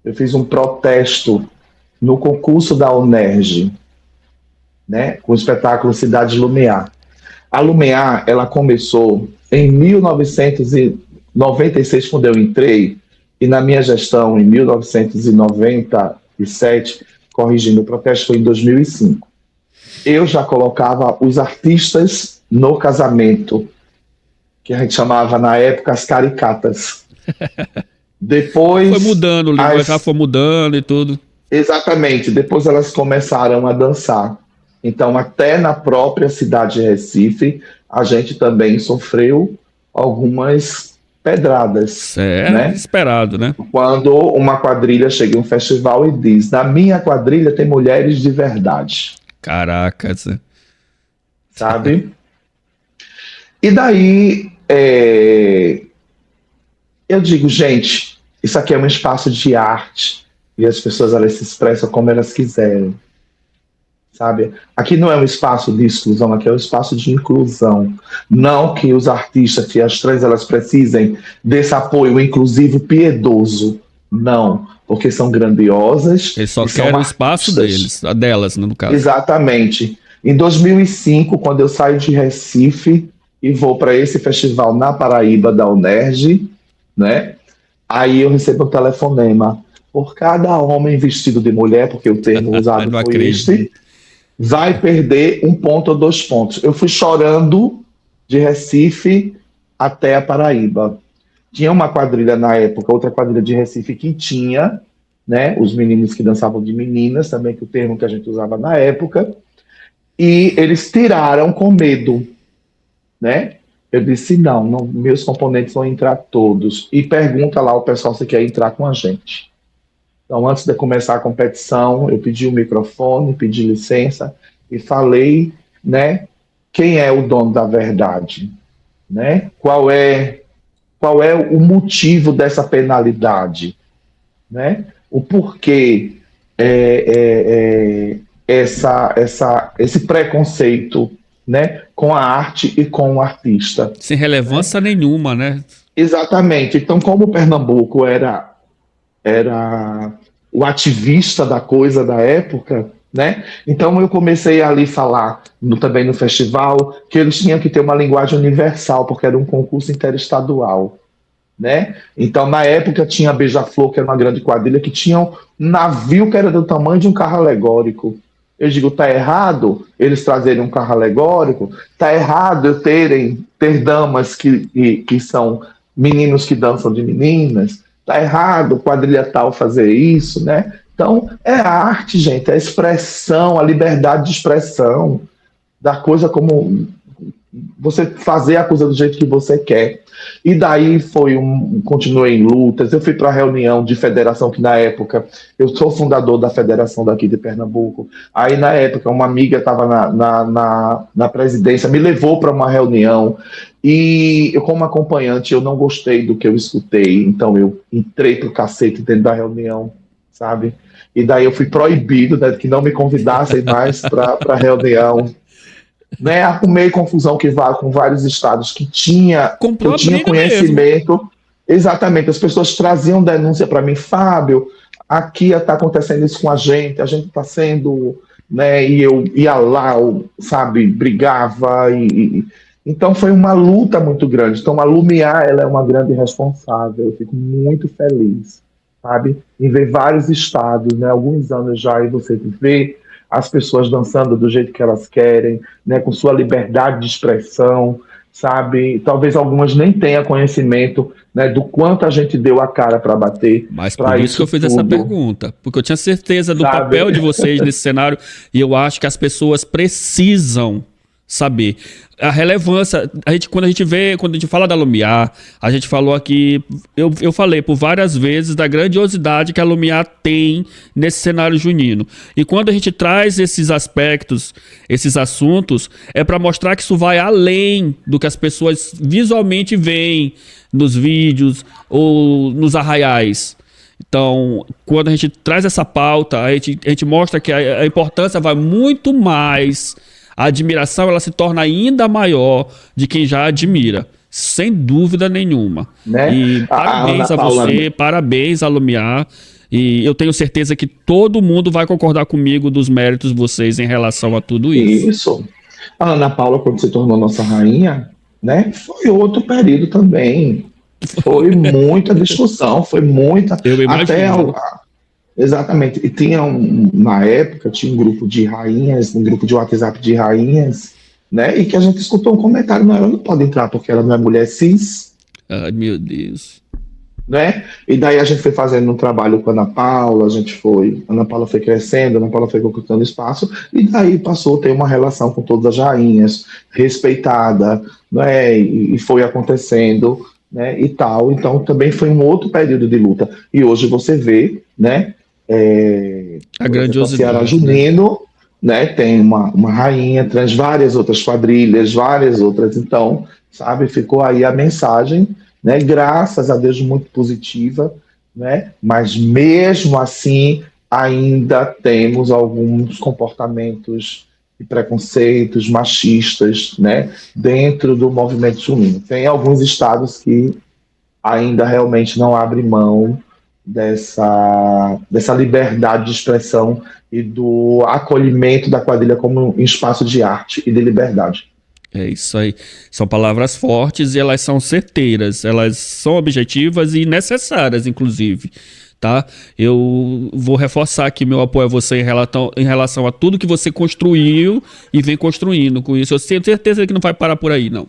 eu fiz um protesto no concurso da UNERJ, né, com o espetáculo Cidade Lumiar. A Lumiar, ela começou em 1996, quando eu entrei, e na minha gestão, em 1997, corrigindo, o protesto foi em 2005. Eu já colocava os artistas no casamento, que a gente chamava na época as caricatas. Depois. Foi mudando, o linguajar foi mudando e tudo. Exatamente, depois elas começaram a dançar. Então, até na própria cidade de Recife, a gente também sofreu algumas pedradas, Isso é né? esperado, né? Quando uma quadrilha chega em um festival e diz: na minha quadrilha tem mulheres de verdade, Caracas. sabe? E daí, eu digo, gente, isso aqui é um espaço de arte e as pessoas elas se expressam como elas quiserem, sabe? Aqui não é um espaço de exclusão, aqui é um espaço de inclusão. Não que os artistas, que as trans, elas precisem desse apoio inclusivo piedoso. Não, porque são grandiosas. Eles só e são querem o espaço artistas. deles, a delas, né, no caso. Exatamente. Em 2005, quando eu saio de Recife e vou para esse festival na Paraíba da UNERJ, né? Aí eu recebo um telefonema. Por cada homem vestido de mulher, porque o termo usado Não foi acredito. este, vai perder 1 ponto ou 2 pontos. Eu fui chorando de Recife até a Paraíba. Tinha uma quadrilha na época, outra quadrilha de Recife que tinha, né, os meninos que dançavam de meninas, também que o termo que a gente usava na época, e eles tiraram com medo, né? Eu disse, não, meus componentes vão entrar todos. E pergunta lá ao pessoal se quer entrar com a gente. Então, antes de começar a competição, eu pedi o microfone, pedi licença e falei, né, quem é o dono da verdade, né? Qual é o motivo dessa penalidade, né? O porquê esse preconceito, né, com a arte e com o artista. Sem relevância nenhuma, né? Exatamente. Então, como Pernambuco era o ativista da coisa da época, né? Então eu comecei ali a falar também no festival que eles tinham que ter uma linguagem universal, porque era um concurso interestadual, né? Então na época tinha a Beija-Flor, que era uma grande quadrilha, que tinha um navio que era do tamanho de um carro alegórico. Eu digo, tá errado eles trazerem um carro alegórico? Tá errado eu ter damas que são meninos que dançam de meninas? Tá errado quadrilha tal fazer isso, né? Então, é arte, gente, é expressão, a liberdade de expressão, da coisa como você fazer a coisa do jeito que você quer. E daí continuei em lutas, eu fui para a reunião de federação, que na época, eu sou fundador da federação daqui de Pernambuco, aí na época uma amiga estava na presidência, me levou para uma reunião, e eu como acompanhante, eu não gostei do que eu escutei, então eu entrei pro cacete dentro da reunião, sabe? E daí eu fui proibido, né, que não me convidassem mais para a reunião, né? Arrumei confusão com vários estados que eu tinha conhecimento. Mesmo. Exatamente, as pessoas traziam denúncia para mim, Fábio, aqui está acontecendo isso com a gente está sendo, né? E eu ia lá, sabe, brigava então foi uma luta muito grande. Então a Lumiar, ela é uma grande responsável. Eu fico muito feliz, sabe, em ver vários estados, né? Alguns anos já, e você vê as pessoas dançando do jeito que elas querem, né, com sua liberdade de expressão, sabe? Talvez algumas nem tenham conhecimento, né, do quanto a gente deu a cara para bater. Mas por isso que eu fiz essa pergunta, porque eu tinha certeza do papel de vocês nesse cenário, e eu acho que as pessoas precisam saber a relevância. Quando a gente fala da Lumiar, a gente falou aqui, eu falei por várias vezes da grandiosidade que a Lumiar tem nesse cenário junino. E quando a gente traz esses aspectos, esses assuntos, é para mostrar que isso vai além do que as pessoas visualmente veem nos vídeos ou nos arraiais. Então, quando a gente traz essa pauta, a gente mostra que a importância vai muito mais. A admiração, ela se torna ainda maior de quem já admira, sem dúvida nenhuma. Né? E parabéns a você, parabéns a Lumiar, e eu tenho certeza que todo mundo vai concordar comigo dos méritos de vocês em relação a tudo isso. Isso. A Ana Paula, quando se tornou nossa rainha, né, foi outro período também. Foi muita discussão, foi muita... Eu imagino. Exatamente. E na época, tinha um grupo de rainhas, um grupo de WhatsApp de rainhas, né? E que a gente escutou um comentário, não, ela não pode entrar porque ela não é mulher cis. Ai, meu Deus. né? E daí a gente foi fazendo um trabalho com a Ana Paula, a Ana Paula foi crescendo, a Ana Paula foi conquistando espaço, e daí passou a ter uma relação com todas as rainhas, respeitada, né? E foi acontecendo, né? E tal. Então também foi um outro período de luta. E hoje você vê, né? A Por exemplo, a Ciara grandiosidade, né? Junino, né? Tem uma rainha, traz várias outras quadrilhas, várias outras. Então, sabe, ficou aí a mensagem, né? Graças a Deus, muito positiva, né? Mas mesmo assim, ainda temos alguns comportamentos e preconceitos machistas, né? Dentro do movimento junino. Tem alguns estados que ainda realmente não abrem mão dessa liberdade de expressão e do acolhimento da quadrilha como um espaço de arte e de liberdade. É isso aí. São palavras fortes e elas são certeiras, elas são objetivas e necessárias, inclusive, tá? Eu vou reforçar aqui meu apoio a você em relação a tudo que você construiu e vem construindo com isso. Eu tenho certeza que não vai parar por aí, não.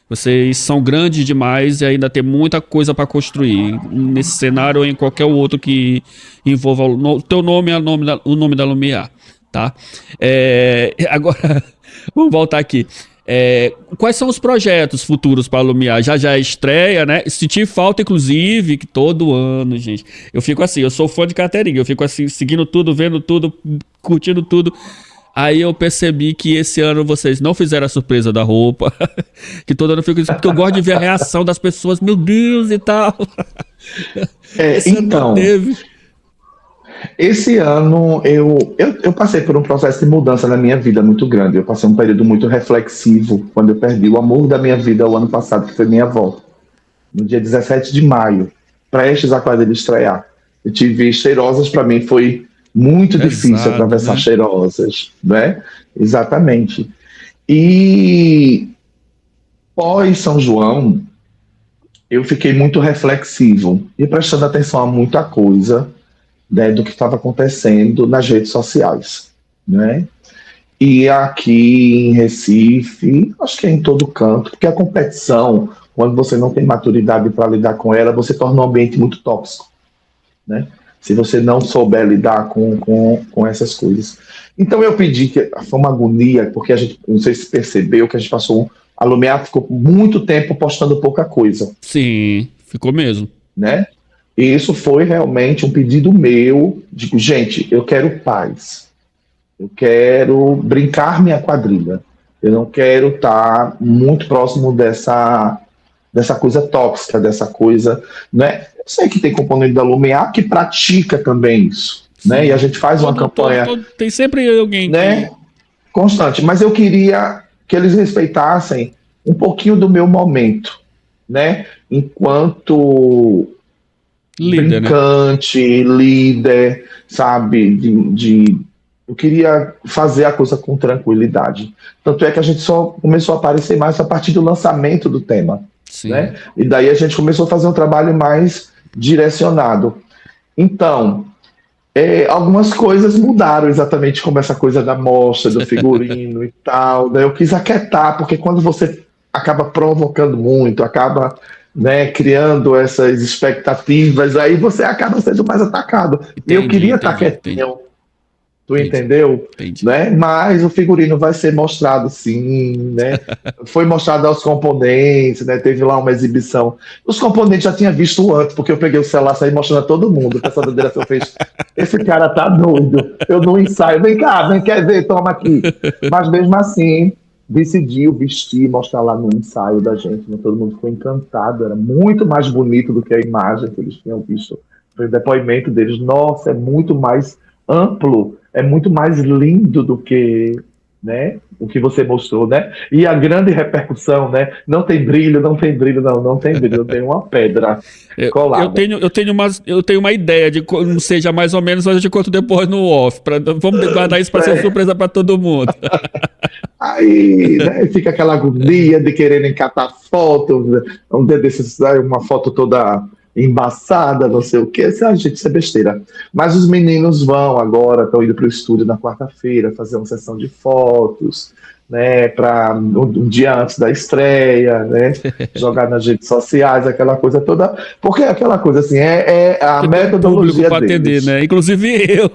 Vocês são grandes demais e ainda tem muita coisa para construir nesse cenário ou em qualquer outro que envolva o teu nome e o nome da Lumiar, tá? Agora, vamos voltar aqui. Quais são os projetos futuros para a Lumiar? Já é estreia, né? Senti falta, inclusive, que todo ano, gente. Eu fico assim, eu sou fã de carteirinha, eu fico assim, seguindo tudo, vendo tudo, curtindo tudo. Aí eu percebi que esse ano vocês não fizeram a surpresa da roupa. Que todo ano eu fico assim, porque eu gosto de ver a reação das pessoas, meu Deus e tal. Esse ano não Então, teve. esse ano eu passei por um processo de mudança na minha vida muito grande. Eu passei um período muito reflexivo quando eu perdi o amor da minha vida o ano passado, que foi minha avó. No dia 17 de maio, prestes a quadrilha estrear. Eu tive Cheirosas, para mim foi muito difícil Pesado, atravessar né? Cheirosas, né? Exatamente. E pós São João, eu fiquei muito reflexivo e prestando atenção a muita coisa, né, do que estava acontecendo nas redes sociais, né? E aqui em Recife, acho que é em todo canto, porque a competição, quando você não tem maturidade para lidar com ela, você torna um ambiente muito tóxico, né? Se você não souber lidar com essas coisas. Então eu pedi, que foi uma agonia, porque a gente, não sei se percebeu, que a gente passou, a Lumiar ficou muito tempo postando pouca coisa, Sim, ficou mesmo. né? E isso foi realmente um pedido meu, de gente, eu quero paz, eu quero brincar minha quadrilha, eu não quero estar muito próximo dessa coisa tóxica, dessa coisa, né? Eu sei que tem componente da Lumiar que pratica também isso, né? E a Sim. gente faz uma campanha, Tem sempre alguém né, que. constante, mas eu queria que eles respeitassem um pouquinho do meu momento, né? Enquanto Líder, né? brincante, líder, sabe? Eu queria fazer a coisa com tranquilidade. Tanto é que a gente só começou a aparecer mais a partir do lançamento do tema, né? Sim. E daí a gente começou a fazer um trabalho mais direcionado. Então, algumas coisas mudaram, exatamente como essa coisa da mostra, do figurino e tal. Daí eu quis aquietar, porque quando você acaba provocando muito, acaba, né, criando essas expectativas, aí você acaba sendo mais atacado. E eu Entendi, queria estar entendi. quietinho, tu Entendi, entendeu? entendi. Né? Mas o figurino vai ser mostrado sim, né? Foi mostrado aos componentes, né? Teve lá uma exibição. Os componentes já tinha visto antes, porque eu peguei o celular e saí mostrando a todo mundo. O pessoal da direção fez, esse cara tá doido. Eu no ensaio, vem cá, vem, quer ver, toma aqui. Mas mesmo assim, decidiu vestir, mostrar lá no ensaio da gente, né? Todo mundo ficou encantado, era muito mais bonito do que a imagem que eles tinham visto. Foi o depoimento deles, nossa, é muito mais amplo, é muito mais lindo do que, né, o que você mostrou, né? E a grande repercussão, né? Não tem brilho, não tem brilho, não tem brilho, tem uma pedra colada. Eu tenho uma ideia de como seja mais ou menos, mas eu te conto depois no off. Vamos guardar isso para ser surpresa para todo mundo. Aí, né, fica aquela agonia de quererem catar fotos, né? Um dia desses, uma foto toda embaçada, não sei o que, gente, isso é besteira. Mas os meninos vão agora, estão indo para o estúdio na quarta-feira, fazer uma sessão de fotos, né, para um dia antes da estreia, né, jogar nas redes sociais, aquela coisa toda, porque aquela coisa assim, é a metodologia para atender, deles. né? Inclusive eu.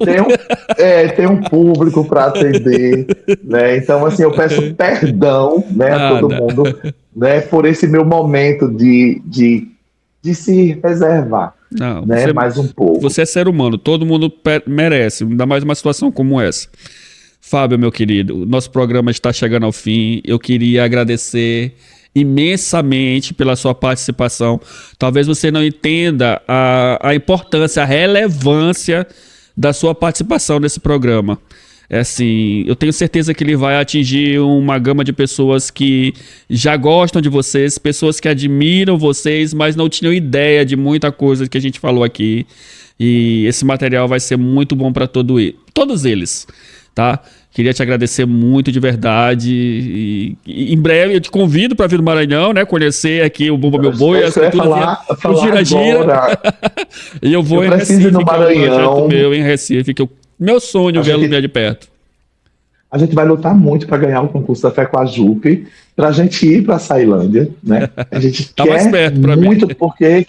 Tem um público para atender, né? Então, assim, eu peço perdão, né, a todo mundo, né, por esse meu momento de se reservar. Não, né, mais um pouco. Você é ser humano, todo mundo merece, ainda mais uma situação como essa. Fábio, meu querido, o nosso programa está chegando ao fim. Eu queria agradecer imensamente pela sua participação. Talvez você não entenda a importância, a relevância da sua participação nesse programa. É assim, eu tenho certeza que ele vai atingir uma gama de pessoas que já gostam de vocês, pessoas que admiram vocês, mas não tinham ideia de muita coisa que a gente falou aqui. E esse material vai ser muito bom para todos eles, tá? Queria te agradecer muito de verdade. E em breve eu te convido para vir no Maranhão, né? Conhecer aqui o Bumba Meu Boi, o Gira Gira. E eu vou em Recife, no Maranhão. Meu em Recife, que meu sonho ver a Lumia de perto. A gente vai lutar muito para ganhar o concurso da FECOAJUP, para a gente ir para a Ceilândia, né? A gente tá quer mais perto muito, porque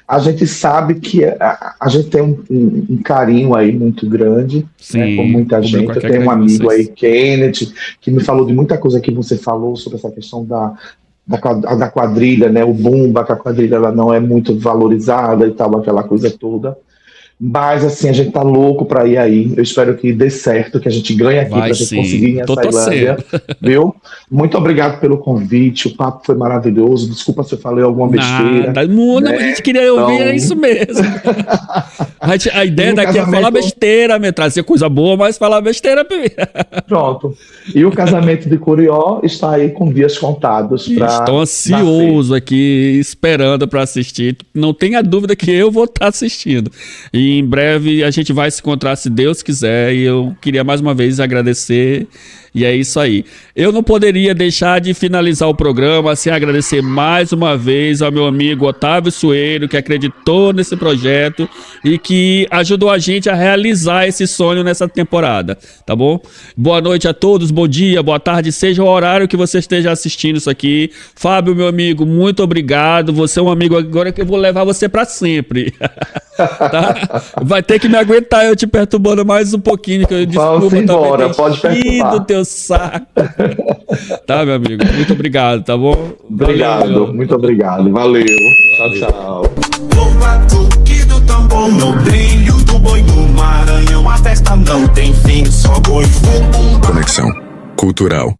a gente sabe que a gente tem um carinho aí muito grande, sim, né, com muita gente. Eu tenho um amigo aí, Kenneth, que me falou de muita coisa que você falou sobre essa questão da quadrilha, né? O Bumba, que a quadrilha ela não é muito valorizada e tal, aquela coisa toda. Mas, assim, a gente tá louco pra ir aí. Eu espero que dê certo, que a gente ganhe aqui pra gente conseguir ir a Ceilândia. Viu? Muito obrigado pelo convite. O papo foi maravilhoso. Desculpa se eu falei alguma besteira. Não, a gente queria ouvir, é isso mesmo. A ideia daqui é falar besteira, trazer coisa boa, mas falar besteira. Pronto. E o casamento de Curió está aí com dias contados. Estou ansioso aqui, esperando para assistir. Não tenha dúvida que eu vou estar assistindo. E em breve a gente vai se encontrar, se Deus quiser. E eu queria mais uma vez agradecer. E é isso aí. Eu não poderia deixar de finalizar o programa sem agradecer mais uma vez ao meu amigo Otávio Sueiro, que acreditou nesse projeto e que ajudou a gente a realizar esse sonho nessa temporada, tá bom? Boa noite a todos, bom dia, boa tarde, seja o horário que você esteja assistindo isso aqui. Fábio, meu amigo, muito obrigado. Você é um amigo agora que eu vou levar você pra sempre. Tá? Vai ter que me aguentar eu te perturbando mais um pouquinho, que eu desculpa, embora, pode perturbar. Do teu saco. Tá, meu amigo? Muito obrigado, tá bom? Obrigado, valeu. Muito obrigado. Valeu. Tchau, tchau. No batuque do tambor, no brilho do boi do Maranhão, a festa não tem fim, só boi. Conexão Cultural.